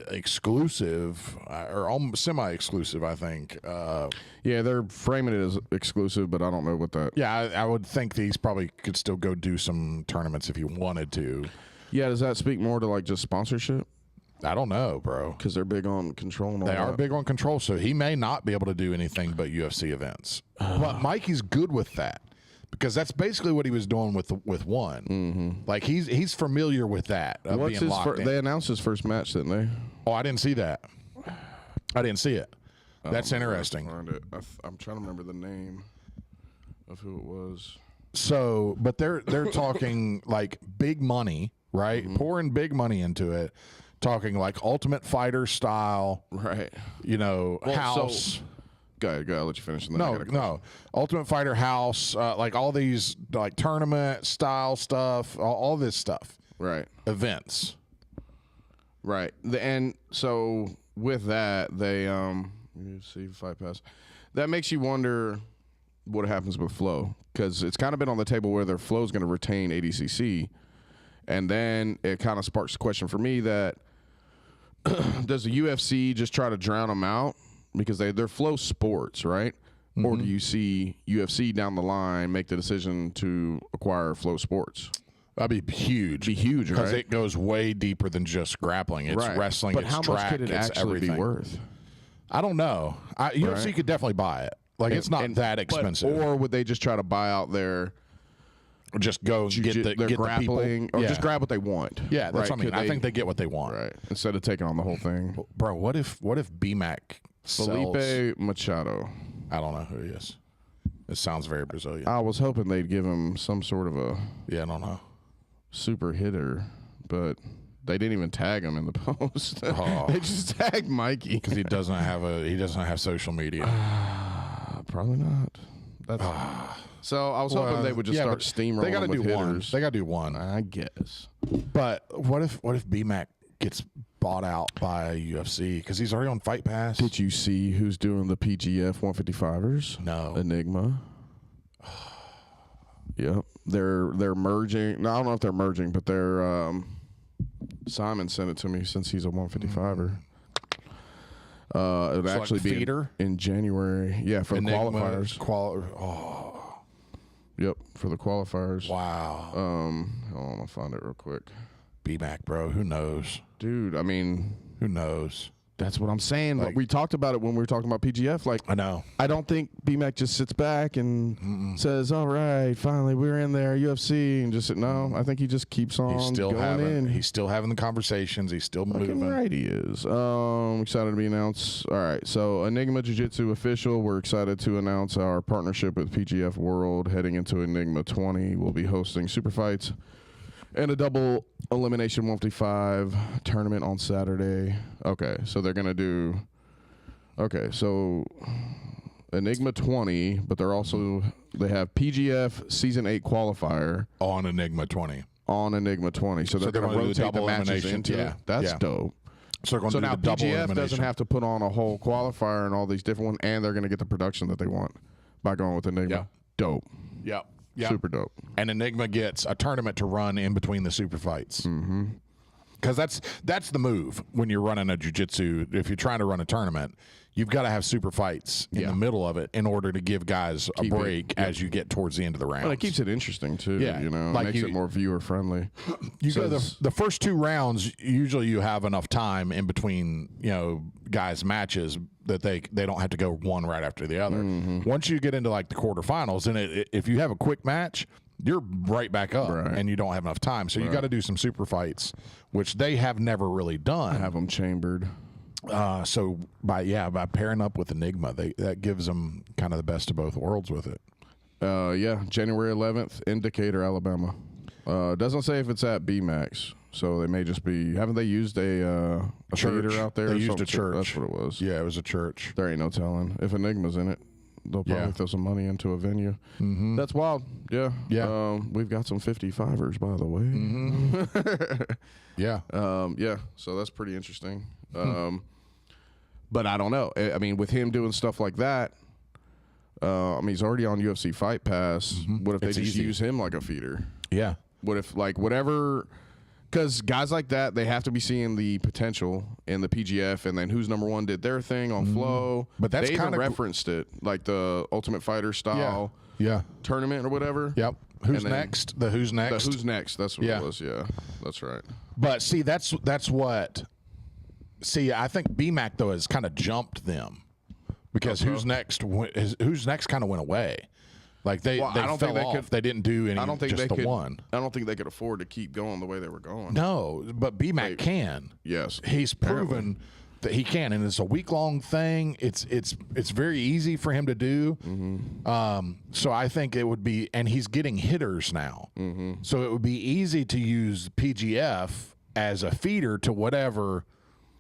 exclusive or almost semi-exclusive, I think. Yeah, they're framing it as exclusive, but I don't know what that. Yeah, I would think these probably could still go do some tournaments if you wanted to. Yeah, does that speak more to like just sponsorship? I don't know, bro. Because they're big on control and all They that. are big on control, so he may not be able to do anything but UFC events. But Mikey's good with that because that's basically what he was doing with one. Mm-hmm. Like he's familiar with that. What's his they announced his first match, didn't they? Oh, I didn't see that. I didn't see it. That's interesting. Find it. I'm trying to remember the name of who it was. So, but they're talking like big money, right? Mm-hmm. Pouring big money into it. Talking like Ultimate Fighter style, right? You know, house. So, go ahead, I'll let you finish. No. Ultimate Fighter house, like all these like tournament style stuff, all this stuff, right? Events, right? And so with that, they let me see Fight Pass. That makes you wonder what happens with Flow because it's kind of been on the table whether Flow's going to retain ADCC, and then it kind of sparks the question for me that. Does the UFC just try to drown them out because they're Flow Sports, right? Mm-hmm. Or do you see UFC down the line make the decision to acquire Flow Sports? That'd be huge. Because it goes way deeper than just grappling. It's wrestling. But it's how track, much could it actually be worth? I don't know. UFC could definitely buy it. Like it's not that expensive. Or would they just try to buy out their? Or just go get the grappling, people. or just grab what they want. Yeah, that's what I mean. I think they get what they want, right? Instead of taking on the whole thing, bro. What if BMAC Felipe Machado? I don't know who he is. It sounds very Brazilian. I was hoping they'd give him some sort of a I don't know super hitter, but They didn't even tag him in the post. Oh. They just tagged Mikey because he doesn't have social media. Probably not. That's so. I was hoping they would just start steamrolling. They got to do hitters. one. They got to do one. I guess. But what if BMAC gets bought out by UFC because he's already on Fight Pass? Did you see who's doing the PGF 155ers? No. Enigma. Yep. They're merging. No, I don't know if they're merging, but they're Simon sent it to me since he's a 155er. It'll actually be in January. Yeah, for Enigma, the qualifiers. Yep, for the qualifiers. Wow. Hold on, I'll find it real quick. BMAC, bro. Who knows? Dude, I mean, who knows? That's what I'm saying. Like, we talked about it when we were talking about PGF. Like, I know. I don't think BMAC just sits back and says, "All right, finally we're in there, UFC," and just no. I think he just keeps on going in. He's still having the conversations. He's still moving. Right, he is. Excited to be announced. All right, so Enigma Jiu-Jitsu official. We're excited to announce our partnership with PGF World heading into Enigma 20. We'll be hosting super fights and a double elimination 155 tournament on Saturday. Okay, so they're going to do... Okay, so Enigma 20, but they're also... They have PGF Season 8 qualifier. On Enigma 20. On Enigma 20. So they're going to rotate the matches into it. That's dope. So now PGF doesn't have to put on a whole qualifier and all these different ones, and they're going to get the production that they want by going with Enigma. Yeah. Dope. Yep. Yep. Super dope. And Enigma gets a tournament to run in between the super fights. Because that's the move when you're running a jiu-jitsu. If you're trying to run a tournament, you've got to have super fights in the middle of it in order to give guys a break as you get towards the end of the round. Well, it keeps it interesting, too. Yeah. You know, Like makes it more viewer-friendly. You go the first two rounds, usually you have enough time in between, guys' matches that they don't have to go one right after the other. Once you get into like the quarterfinals, and if you have a quick match, you're right back up, and you don't have enough time. So you got to do some super fights, which they have never really done. Have them chambered. So by pairing up with Enigma, that gives them kind of the best of both worlds with it. January 11th in Decatur, Alabama. Doesn't say if it's at BMAX. So they may just be. Haven't they used a theater out there? They or used a something? church. That's what it was. Yeah, it was a church. There ain't no telling. If Enigma's in it, they'll probably throw some money into a venue. That's wild. Yeah. Yeah. We've got some 55ers, by the way. Yeah. So that's pretty interesting. But I don't know. I mean, with him doing stuff like that, he's already on UFC Fight Pass. What if they just use him like a feeder? Yeah. What if, like, whatever... Because guys like that, they have to be seeing the potential in the PGF, and then Who's Number One did their thing on Flow. But that's they even kind of referenced it, like the Ultimate Fighter style tournament or whatever. Yep. Who's next? The Who's Next? The Who's Next. That's what it was. Yeah, that's right. But see, that's what. See, I think BMAC though has kind of jumped them because Who's Next kind of went away. Like they fell off. They didn't do any. I don't think just they could. One. I don't think they could afford to keep going the way they were going. No, but BMAC can. Yes, he's proven that he can, and it's a week-long thing. It's very easy for him to do. So I think it would be, and he's getting hitters now. So it would be easy to use PGF as a feeder to whatever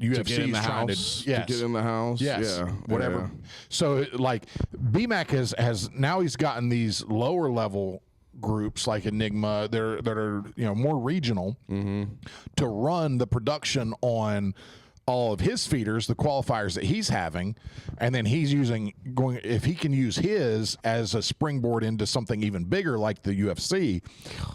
UFC is trying to get in the house. Yes, yeah, whatever. Yeah. So like BMAC has now he's gotten these lower level groups like Enigma that are more regional to run the production on all of his feeders, the qualifiers that he's having, and then he's if he can use his as a springboard into something even bigger like the UFC,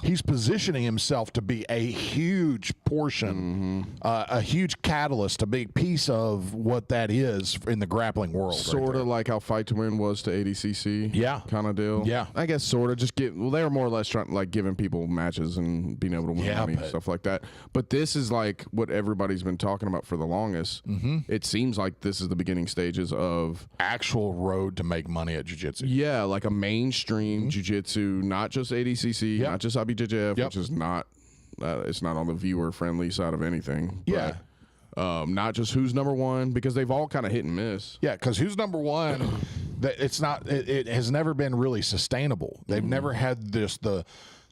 he's positioning himself to be a huge portion, a huge catalyst, a big piece of what that is in the grappling world. Sort of like how Fight to Win was to ADCC. Kind of deal. Yeah. I guess sort of they were more or less trying like giving people matches and being able to win money and stuff like that. But this is like what everybody's been talking about for the longest. It seems like this is the beginning stages of actual road to make money at jiu-jitsu. Yeah, like a mainstream jiu-jitsu, not just ADCC, not just IBJJF, which is not it's not on the viewer-friendly side of anything. Yeah. But, not just Who's Number One, because they've all kind of hit and miss. Yeah, because Who's Number One, it has never been really sustainable. They've never had the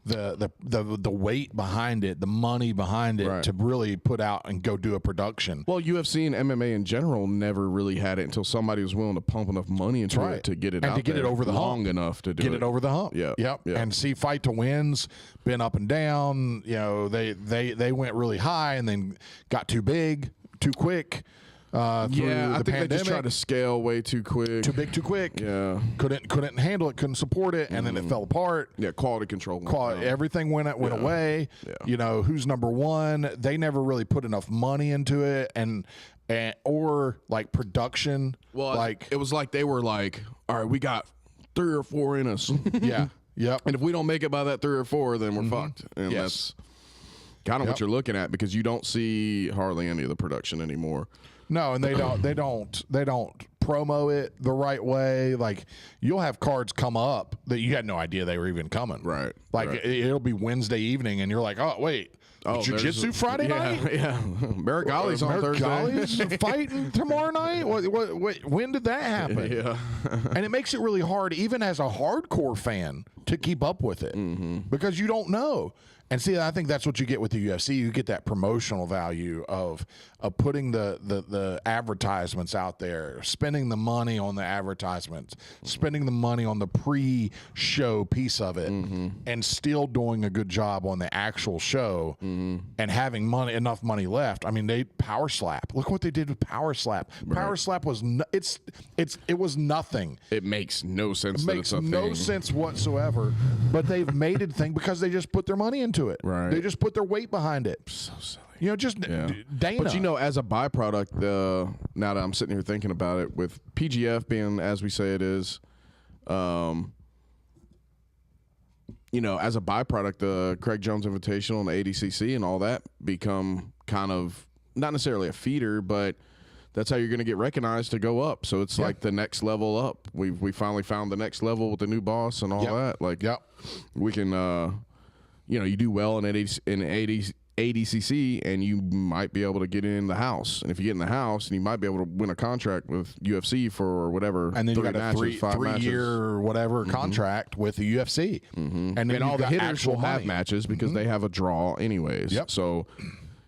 the weight behind it, the money behind it Right. to really put out and go do a production. Well, UFC and MMA in general never really had it until somebody was willing to pump enough money into Right. it to get it And out to get there it over the long hump. enough to do Get it over the hump. Yeah. Yep. Yeah. And see, fight to wins, been up and down. You know, they went really high and then got too big, too quick. Through I the think pandemic. they just tried to scale way too quick. Too big, too quick. Yeah. Couldn't handle it. Couldn't support it, and then it fell apart. Yeah, quality control. went down. Everything went away. Yeah. You know, who's number one? They never really put enough money into it, and or like production. Well, like it was like they were like, all right, we got 3 or 4 in us. yeah, yep. And if we don't make it by that 3 or 4, then we're fucked. And Yes. that's kind of what you're looking at, because you don't see hardly any of the production anymore. No, and they don't promo it the right way. Like, you'll have cards come up that you had no idea they were even coming. Right. Like right. It'll be Wednesday evening, and you're like, oh wait, jiu-jitsu Friday night. Yeah, Marigali's on Thursday. Marigali's fighting tomorrow night. What? When did that happen? Yeah. And it makes it really hard, even as a hardcore fan, to keep up with it because you don't know. And see, I think that's what you get with the UFC. You get that promotional value of putting the advertisements out there, spending the money on the advertisements, spending the money on the pre-show piece of it, and still doing a good job on the actual show, and having enough money left. I mean, Power Slap. Look what they did with Power Slap. Power Slap was it was nothing. It makes no sense. It that makes it's a no thing. sense whatsoever. But they've made it a thing because they just put their money into it. Right. They just put their weight behind it. So silly. You know, just Dana. But you know, as a byproduct, now that I'm sitting here thinking about it, with PGF being as we say it is, you know, as a byproduct, the Craig Jones Invitational and the ADCC and all that become kind of not necessarily a feeder, but that's how you're going to get recognized to go up. So it's like the next level up. We finally found the next level with the new boss and all that. Like, we can, you know, you do well in ADCC, and you might be able to get in the house. And if you get in the house, and you might be able to win a contract with UFC for whatever. And then you got a 5 matches. 3-year or whatever contract with the UFC. And then all the hitters will have money. matches because they have a draw anyways. Yep. So,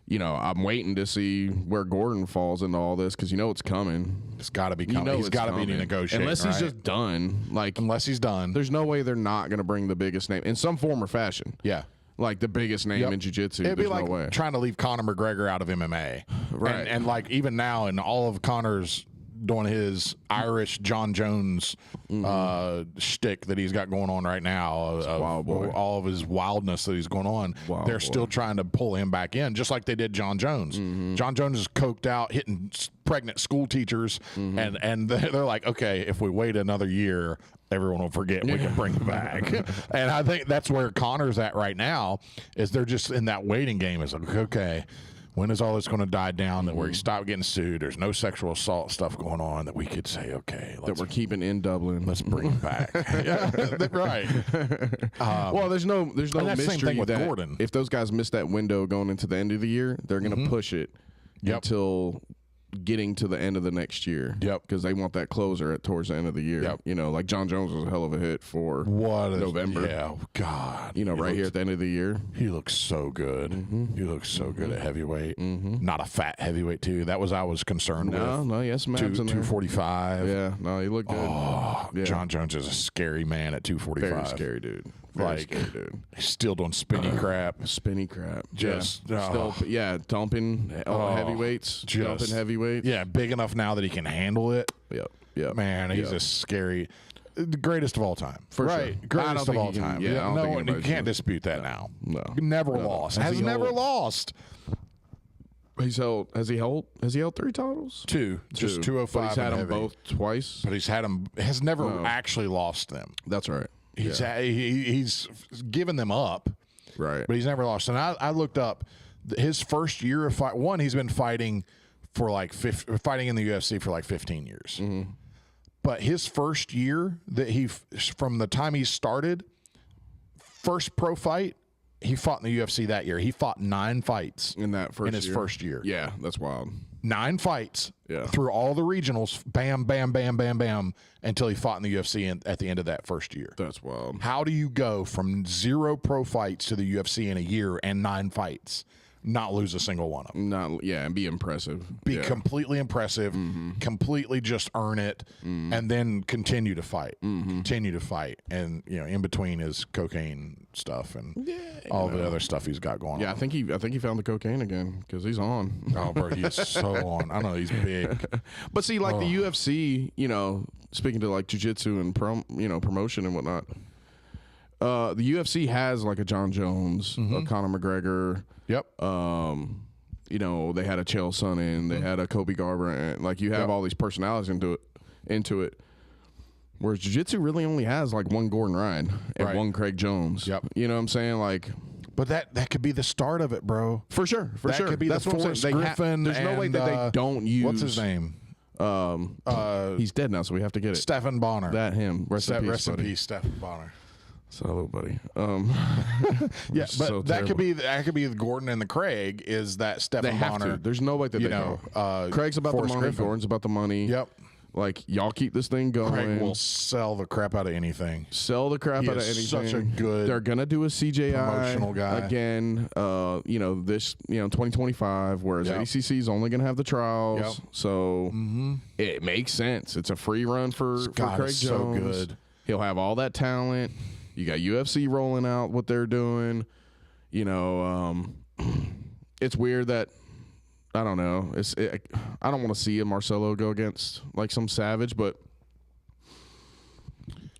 you know, I'm waiting to see where Gordon falls into all this, because you know it's coming. It's got to be coming. You know He's got to be negotiating. Unless he's just done. Like, unless he's done. there's no way they're not going to bring the biggest name in some form or fashion. Yeah. Like the biggest name in jiu-jitsu. It'd be There's like no way. trying to leave Conor McGregor out of MMA. Right. And like even now, in all of Conor's doing his Irish John Jones shtick that he's got going on right now, wild boy. all of his wildness that he's going on, they're still trying to pull him back in, just like they did John Jones. John Jones is coked out, hitting pregnant school teachers, and they're like, okay, if we wait another year, everyone will forget we can bring him back. And I think that's where Conor's at right now, is they're just in that waiting game. It's like, okay, when is all this going to die down, that where he stopped getting sued, there's no sexual assault stuff going on, that we could say, okay, that we're keeping in Dublin. let's bring him back. Yeah, right. Well, there's no and that's the mystery same thing with that Gordon. if those guys miss that window going into the end of the year, they're going to push it until getting to the end of the next year. Yep. Because they want that closer towards the end of the year. Yep. You know, like John Jones was a hell of a hit for November. Yeah, God. You know, right here at the end of the year. He looks so good. He looks so good at heavyweight. Not a fat heavyweight, too. That was I was concerned with. No, yes, Matt's in there. 245. Yeah, no, he looked good. Oh, Yeah. John Jones is a scary man at 245. Very scary, dude. Very scary, dude. He's still doing spinny crap. Spinny crap. Just, still, dumping heavyweights. Dumping heavyweights. Yeah, big enough now that he can handle it. Yep. Man, he's a scary, the greatest of all time. For sure. Right, greatest of all think he can- time. yeah, I don't no think one, you anybody's can't gonna- dispute that now. No. Never lost. Has never lost. Has he held 3 titles? Two. Just 205. But he's had and them heavy. both twice. But he's had them. Has never actually lost them. That's right. He's given them up, Right. but he's never lost. And I looked up his first year of fight. One, he's been fighting for like fighting in the UFC for like 15 years. But his first year that from the time he started, first pro fight, he fought in the UFC that year. He fought 9 fights in his first year. Yeah, that's wild. 9 fights Yeah. through all the regionals, bam, bam, bam, bam, bam, until he fought in the UFC at the end of that first year. That's wild. How do you go from 0 pro fights to the UFC in a year and 9 fights, not lose a single one of them? And be impressive. Be completely impressive, completely just earn it, and then continue to fight. Continue to fight. And, in between is cocaine stuff and all the other stuff he's got going on. Yeah, I think he found the cocaine again because he's on. Oh, bro, he's so on. I know he's big. But see, like the UFC, speaking to like jiu-jitsu and promotion and whatnot, the UFC has like a John Jones, a Conor McGregor. Yep. They had a Chael Sonnen, they had a Kobe Garbrandt. Like you have all these personalities into it. Whereas jiu-jitsu really only has like one Gordon Ryan and one Craig Jones. Yep. You know what I'm saying? Like, but that could be the start of it, bro. For sure. That could be That's the what I'm Forrest saying. Griffin. There's no way that they don't use. What's his name? He's dead now, so we have to get it. Stephen Bonner. Him. Rest in peace, Stephen Bonner. Salute, buddy. Yeah, but so that could terrible. be the Gordon and the Craig. Is that They Stephen have Bonner? to. There's no way that they don't. Craig's about Forrest the money. Griffin. Gordon's about the money. Yep. Like, y'all keep this thing going. Craig will sell the crap out of anything. Sell the crap He out of is anything. such a good They're gonna do a CJI promotional guy. again. This 2025, whereas ACC is only gonna have the trials. Yep. So it makes sense. It's a free run for God, Craig it's Jones. so good. He'll have all that talent. You got UFC rolling out what they're doing. It's weird that. I don't know. I don't want to see a Marcelo go against like some savage, but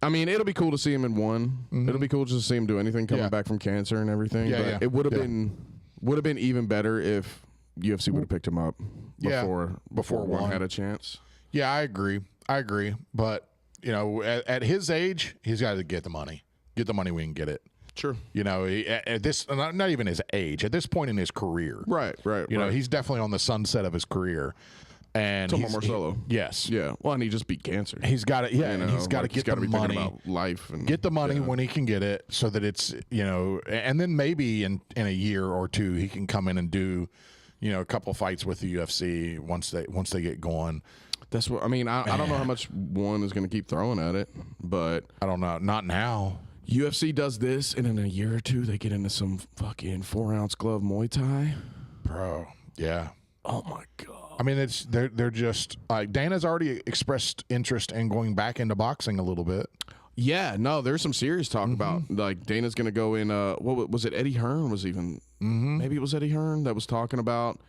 I mean, it'll be cool to see him in one. It'll be cool just to see him do anything coming back from cancer and everything. Yeah, but it would have been even better if UFC would have picked him up before one had a chance. Yeah, I agree. But at his age, he's got to get the money. Get the money when he can get it. Sure. At this, not even his age, at this point in his career. Right. He's definitely on the sunset of his career. And Talking about Marcelo. Yes. Yeah. Well, and he just beat cancer. He's got to, he's got to get the be money. About life and get the money when he can get it so that it's, and then maybe in a year or two, he can come in and do, a couple fights with the UFC once they get going. That's what, I mean, I don't know how much one is going to keep throwing at it, but I don't know. Not now. UFC does this, and in a year or two, they get into some fucking 4-ounce glove Muay Thai. Bro, yeah. Oh, my God. I mean, they're just like Dana's already expressed interest in going back into boxing a little bit. Yeah, no, there's some serious talk about like Dana's going to go in. What was it? Eddie Hearn was even maybe it was Eddie Hearn that was talking about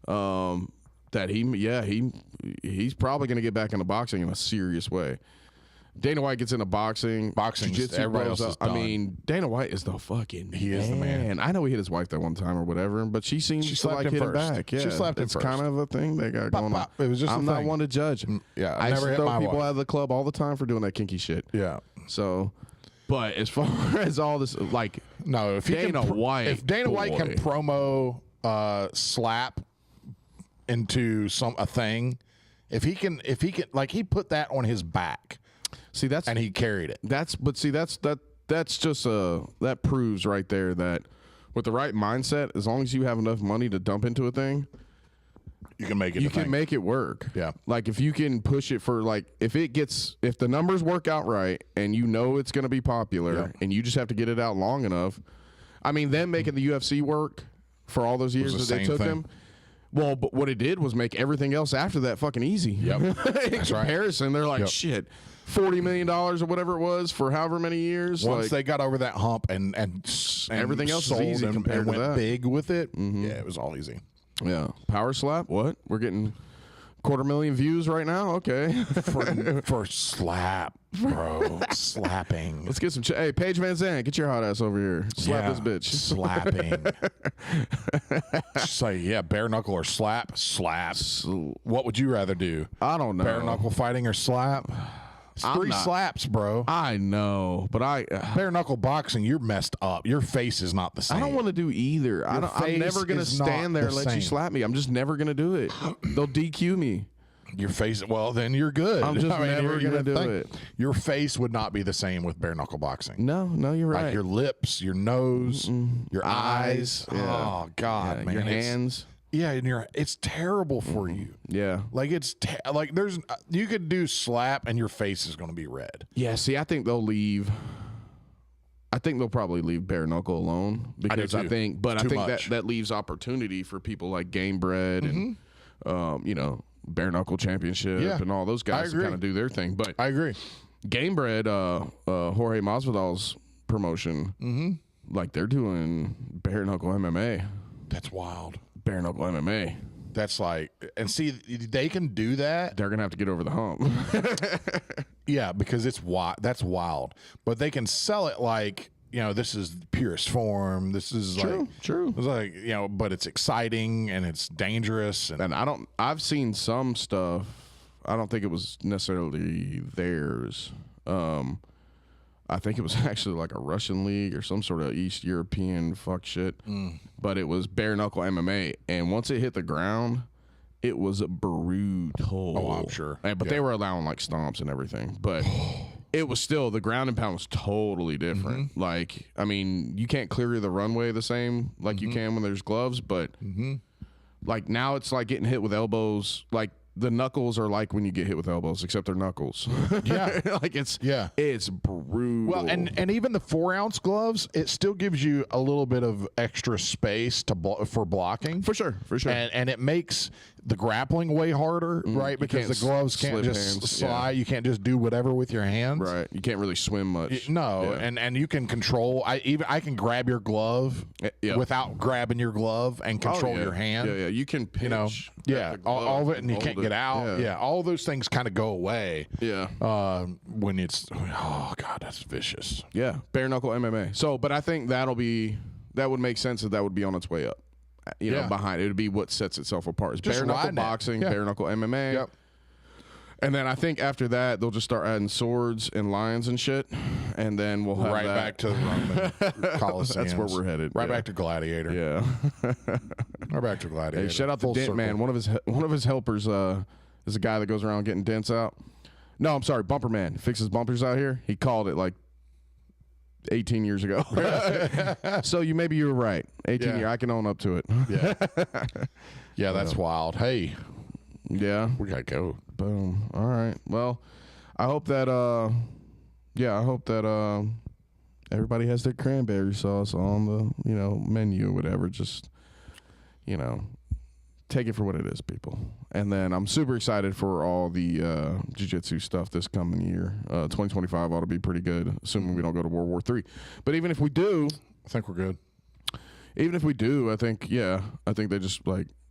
that he's probably going to get back into boxing in a serious way. Dana White gets into boxing. Jiu-jitsu, everybody else is done. I mean, Dana White is the fucking He is the man. I know he hit his wife that one time or whatever, but she seems to slapped like him hit him first. back. Yeah, She slapped him it's first. kind of a thing they got going on. It was just I'm a not thing. one to judge. Yeah, I never hit throw my people wife. out of the club all the time for doing that kinky shit. Yeah. So, but as far as all this, like, No, if Dana White, if Dana White can boy. promo slap into a thing, if he can like he put that on his back. See, and he carried it. That's just that proves right there that with the right mindset, as long as you have enough money to dump into a thing, You can make it. you can make it work. Yeah. Like if you can push it for like if the numbers work out right and you know it's going to be popular and you just have to get it out long enough. I mean, them making the UFC work for all those years the that they same took thing. them. Well, but what it did was make everything else after that fucking easy. Yep. In That's right. comparison, they're like, Yep. shit, $40 million or whatever it was for however many years. Once like, they got over that hump and everything else is sold easy and compared to went that. big with it, yeah, it was all easy. yeah, power slap. What? We're getting 250,000 views right now. Okay, For slap, bro, slapping. let's get some. Hey, Paige Van Zandt, get your hot ass over here. Slap Yeah, this bitch. Slapping. Just like, yeah, bare knuckle or slap. What would you rather do? I don't know. Bare knuckle fighting or slap? It's I'm 3 not- slaps, bro. I know, but Bare knuckle boxing, you're messed up. Your face is not the same. I don't want to do either. I'm face never gonna is not stand there and the let you same. slap me. I'm just never gonna do it. They'll DQ me. Your face, well, then you're good. I'm just never you're gonna do thing. it. Your face would not be the same with bare knuckle boxing. No, you're right. Like your lips, your nose, your eyes. Yeah. Oh God, Yeah, man, your it's- hands. Yeah, and it's terrible for you. Yeah. Like like you could do slap and your face is going to be red. Yeah, see, I think they'll probably leave bare knuckle alone because I think that leaves opportunity for people like Game Bread and bare knuckle championship and all those guys to kind of do their thing. But I agree. Game Bread, Jorge Masvidal's promotion, like they're doing bare knuckle MMA. That's wild. Bare knuckle MMA. That's like, and see, they can do that. They're gonna have to get over the hump. Yeah, because it's wild. That's wild. But they can sell it like, this is purest form. This is true. It's like, but it's exciting and it's dangerous. And I've seen some stuff. I don't think it was necessarily theirs. I think it was actually like a Russian league or some sort of East European fuck shit. But it was bare knuckle MMA. And once it hit the ground, it was brutal. Oh, I'm sure. But they were allowing like stomps and everything. But it was still, the ground and pound was totally different. Like, I mean, you can't clear the runway the same like you can when there's gloves. But like now it's like getting hit with elbows. Like, the knuckles are like when you get hit with elbows, except they're knuckles. Yeah. Like it's brutal. Well, and even the 4-ounce gloves, it still gives you a little bit of extra space for blocking. For sure. And it makes the grappling way harder, right? Because the gloves can't just slide. You can't just do whatever with your hands. Right. You can't really swim much. No, and you can control. I can grab your glove without grabbing your glove and control your hand. Yeah. You can pinch. All of it, and you can't get out. Yeah, all those things kind of go away. Yeah. When it's God, that's vicious. Yeah, bare knuckle MMA. So, but I think that would make sense that would be on its way up. Behind it would be what sets itself apart. It's bare knuckle boxing, bare knuckle MMA. Yep. And then I think after that they'll just start adding swords and lions and shit, and then we'll have back to the Roman Coliseum. That's where we're headed. Right back to Gladiator. Yeah. Right back to Gladiator. Hey, shout out to Dent Man. One of his helpers is a guy that goes around getting dents out. No, I'm sorry, Bumper Man. Fixes bumpers out here. He called it like 18 years ago. So you were right. 18 years. I can own up to it. Yeah. Yeah, that's wild. Hey. Yeah. We gotta go. Boom. All right. Well, I hope that everybody has their cranberry sauce on the menu or whatever. Just take it for what it is, people. And then I'm super excited for all the jiu-jitsu stuff this coming year. 2025 ought to be pretty good, assuming we don't go to World War III. But even if we do, I think we're good. Even if we do, I think they just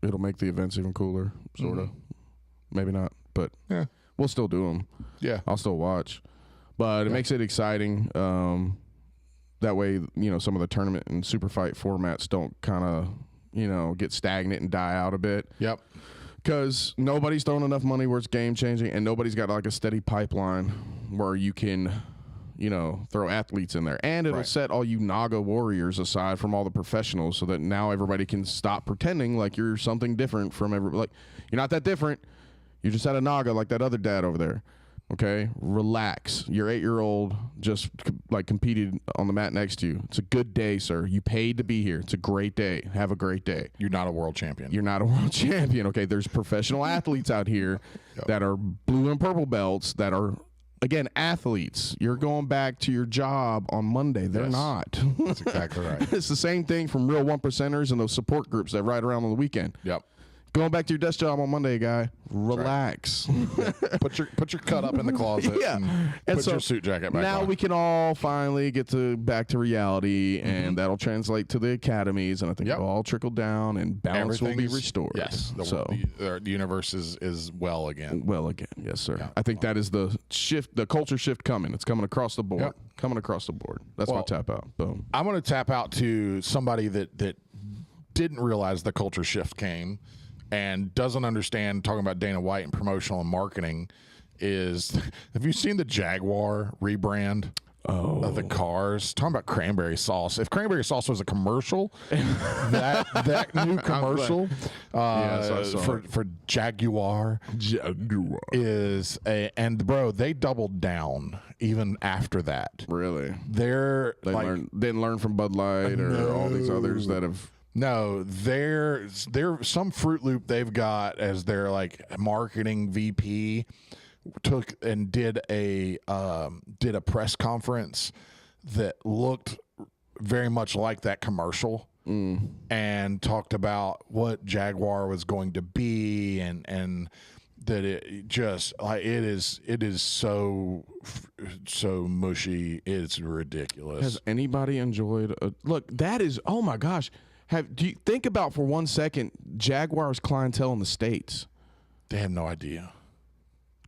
it'll make the events even cooler, sort of. Maybe not, but we'll still do them. Yeah, I'll still watch. But it makes it exciting. That way, some of the tournament and super fight formats don't kind of, get stagnant and die out a bit. Yep. Because nobody's throwing enough money where it's game changing, and nobody's got like a steady pipeline where you can, throw athletes in there. And it'll set all you Naga warriors aside from all the professionals so that now everybody can stop pretending like you're something different from everybody. Like, you're not that different. You just had a Naga like that other dad over there. Okay? Relax. Your 8-year-old just competed on the mat next to you. It's a good day, sir. You paid to be here. It's a great day. Have a great day. You're not a world champion. You're not a world champion. Okay? There's professional athletes out here that are blue and purple belts that are, again, athletes. You're going back to your job on Monday. They're not. That's exactly right. It's the same thing from real 1%ers and those support groups that ride around on the weekend. Yep. Going back to your desk job on Monday, guy. Relax. Right. Put your cut up in the closet. And put your suit jacket back now on. we can all finally get back to reality, and that'll translate to the academies, and I think it'll all trickle down, and balance will be restored. Yes. The universe is well again. Well again, yes, sir. Yeah. I think that is the shift, the culture shift coming. It's coming across the board. Yep. Coming across the board. That's my tap out. Boom. I'm going to tap out to somebody that didn't realize the culture shift came and doesn't understand, talking about Dana White and promotional and marketing, is, have you seen the Jaguar rebrand of the cars? Talking about cranberry sauce. If cranberry sauce was a commercial, that new commercial for Jaguar is and bro, they doubled down even after that. Really? They didn't learn from Bud Light or all these others that have No, there's some Fruit Loop they've got as their like marketing VP took and did a press conference that looked very much like that commercial and talked about what Jaguar was going to be and that it just like it is so mushy, it's ridiculous. Has anybody enjoyed look, that is, oh my gosh. Do you think about for 1 second Jaguar's clientele in the States? They have no idea.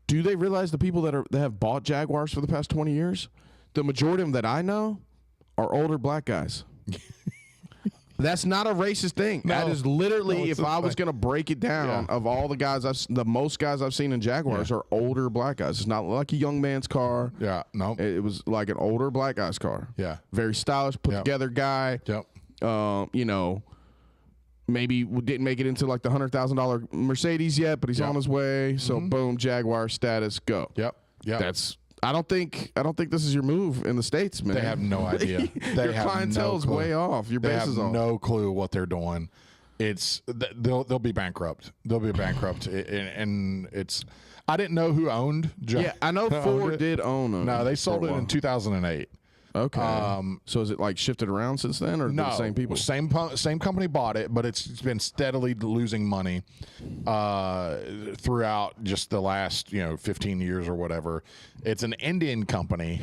Do they realize the people that have bought Jaguars for the past 20 years? The majority of them that I know are older black guys. That's not a racist thing. No. That is literally, if I was going to break it down, Yeah. of all the guys, the most guys I've seen in Jaguars are older black guys. It's not like a young man's car. Yeah, no. It was like an older black guy's car. Yeah. Very stylish, put together guy. Yep. You know, maybe didn't make it into like the $100,000 Mercedes yet, but he's on his way. So boom, Jaguar status, go. Yep. Yep. That's. I don't think this is your move in the States, man. They have no idea. Your clientele's way off. Your They base have is off. no clue what they're doing. It's they'll be bankrupt. They'll be bankrupt, and it's. I didn't know who owned. Yeah, I know Ford did own them. No, they sold for a it in while. 2008. Okay. So is it like shifted around since then, or No, the same people? same company bought it, but it's been steadily losing money throughout just the last 15 years or whatever. It's an Indian company,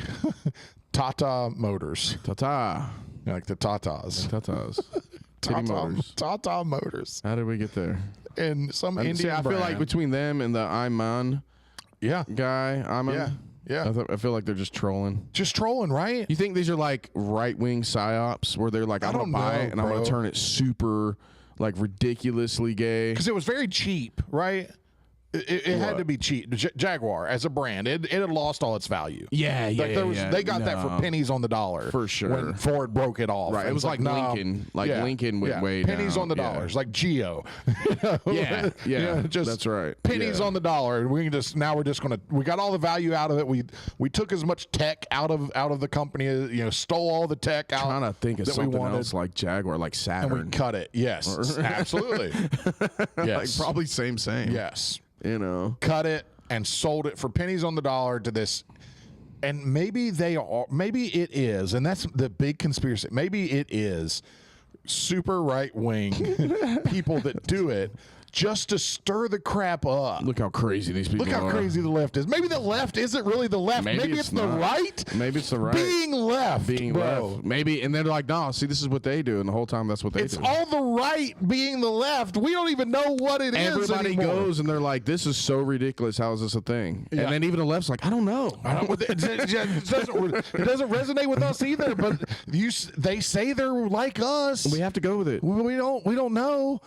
Tata Motors, Ta-ta. like the Tatas. Tatas. Titty Motors. Tata Motors, How did we get there? and some Indian See, I feel like brand. between them and the Iman yeah, guy, yeah. I feel like they're just trolling. Just trolling, right? You think these are like right-wing psyops where they're like, I'm going don't to buy know, it and I'm going bro. to turn it super, like, ridiculously gay? Because it was very cheap, right? It had to be cheap. Jaguar as a brand, it had lost all its value. Yeah, Like they got that for pennies on the dollar. For sure. When Ford broke it off. Right, it And was it's like no, Lincoln. Like Lincoln went way pennies down. on the Yeah. dollars, like Geo. Yeah, just that's right. Pennies Yeah. on the dollar. We can just we got all the value out of it. We took as much tech out of the company. Stole all the tech out. Trying to think of that we something wanted. else like Jaguar, like And we Saturn. cut it. Yes, absolutely. Like Yes, probably same. yes. Cut it and sold it for pennies on the dollar to this. And maybe it is, and that's the big conspiracy. Maybe it is super right wing people that do it just to stir the crap up. Look how crazy these people are. Look how crazy the left is. Maybe the left isn't really the left. Maybe it's the not. right. Maybe it's the right. Being left. bro. left. Maybe, and they're like, no, see, this is what they do. And the whole time that's what they It's do. all the right being the left. We don't even know what it is Everybody anymore. goes and they're like, this is so ridiculous. How is this a thing? Yeah. And then even the left's like, I don't know. It doesn't resonate with us either. But they say they're like us. We have to go with it. We don't know.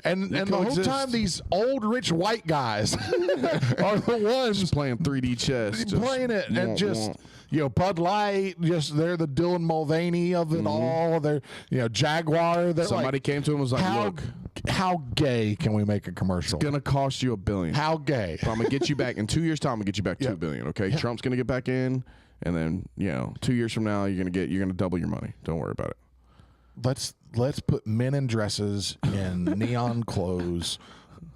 And the whole coexist. time, these old rich white guys are the ones Just playing 3D chess. just playing it, and womp, just womp. Bud Light, just they're the Dylan Mulvaney of it all. They're Jaguar. They're Somebody like, came to him and was like, look, how gay can we make a commercial? it's gonna cost you $1 billion. How gay? But I'm gonna get you back in 2 years' time. I'm gonna get you back $2 billion. Okay, Trump's gonna get back in, and then 2 years from now, you're gonna double your money. Don't worry about it. Let's put men in dresses in neon clothes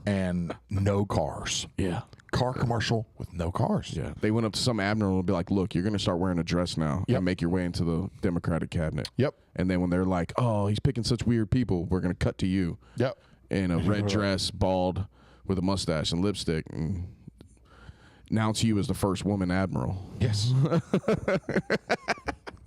and no cars. Yeah. Car commercial with no cars. Yeah. They went up to some admiral and be like, look, you're gonna start wearing a dress now Yep. and make your way into the Democratic cabinet. Yep. And then when they're like, oh, he's picking such weird people, we're gonna cut to you. Yep. In a red dress, bald, with a mustache and lipstick, and announce you as the first woman admiral. Yes.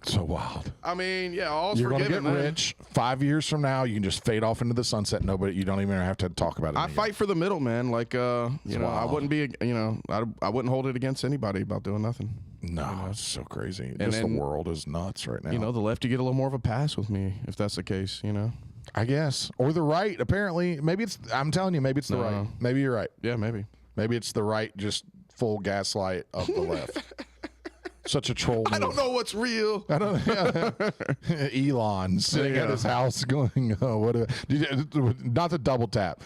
So wild. I mean, yeah, all's You're going to forgiven, get man. rich. 5 years from now, you can just fade off into the sunset. Nobody, you don't even have to talk about it. I fight for the middle, man. Like, I wild. wouldn't be, I wouldn't hold it against anybody about doing nothing. No, it's so crazy. And Just then, the world is nuts right now. The left, you get a little more of a pass with me if that's the case. I guess, or the right. Apparently, maybe it's. I'm telling you, maybe it's the No. right. Maybe you're right. Yeah, maybe. Maybe it's the right. Just full gaslight of the left. Such a troll move. I don't know what's real. I don't. Elon sitting at his house going, "Oh, what? Not the double tap.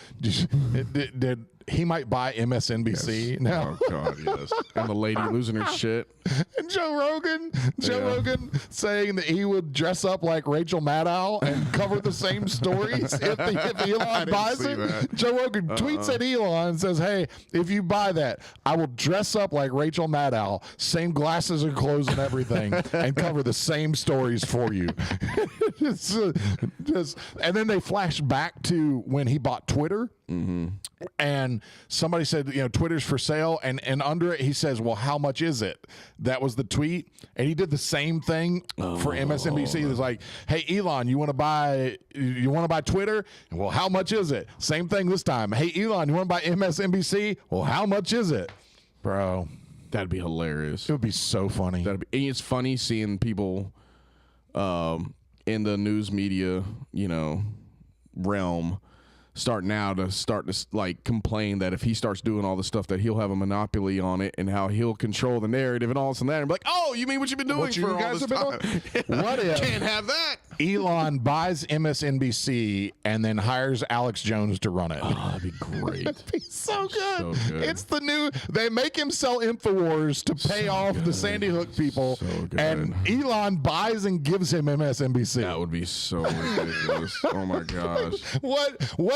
he might buy MSNBC now. Oh God, yes. And the lady losing her shit. And Joe Rogan saying that he would dress up like Rachel Maddow and cover the same stories if Elon buys it. that. Joe Rogan tweets at Elon and says, "Hey, if you buy that, I will dress up like Rachel Maddow, same glasses and clothes and everything, and cover the same stories for you." And then they flash back to when he bought Twitter. Mm-hmm. And somebody said, Twitter's for sale, and under it he says, "Well, how much is it?" That was the tweet, and he did the same thing for MSNBC. It was like, "Hey, Elon, you want to buy Twitter? Well, how much is it?" Same thing this time. "Hey, Elon, you want to buy MSNBC? Well, how much is it, bro?" That'd be hilarious. It would be so funny. It's funny seeing people in the news media, realm start to like complain that if he starts doing all the stuff that he'll have a monopoly on it and how he'll control the narrative and all this and that, and be like, "Oh, you mean what you've been doing for all this time?" What if can't have that? Elon buys MSNBC and then hires Alex Jones to run it? Oh, that'd be great. It'd be so good. So good. It's the new. They make him sell InfoWars to pay off the Sandy Hook people, and Elon buys and gives him MSNBC. That would be so ridiculous. Oh my gosh.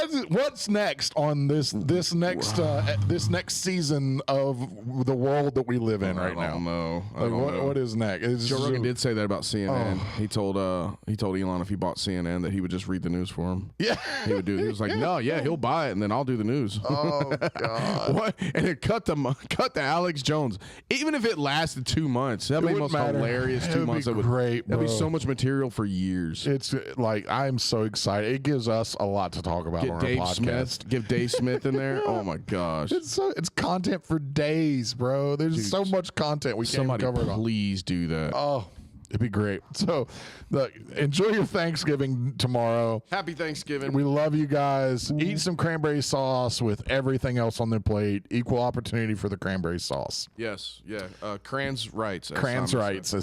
What's next on this next season of the world that we live in right now? I don't know. What is next? Joe Rogan did say that about CNN. He told Elon if he bought CNN that he would just read the news for him. Yeah, he would do. He was like, "No, yeah, he'll buy it, and then I'll do the news." Oh God! What? And it cut to Alex Jones. Even if it lasted 2 months, that'd be the most hilarious 2 months. That would be great. That'd be so much material for years. It's like I'm so excited. It gives us a lot to talk about on our podcast. Give Dave Smith in there. Oh my gosh! It's content for days, bro. There's so much content we can't cover it all. Please do that. Oh, it'd be great. So, look, enjoy your Thanksgiving tomorrow. Happy Thanksgiving. We love you guys. Eat some cranberry sauce with everything else on their plate. Equal opportunity for the cranberry sauce. Yes, yeah. Crans rights. Crans rights.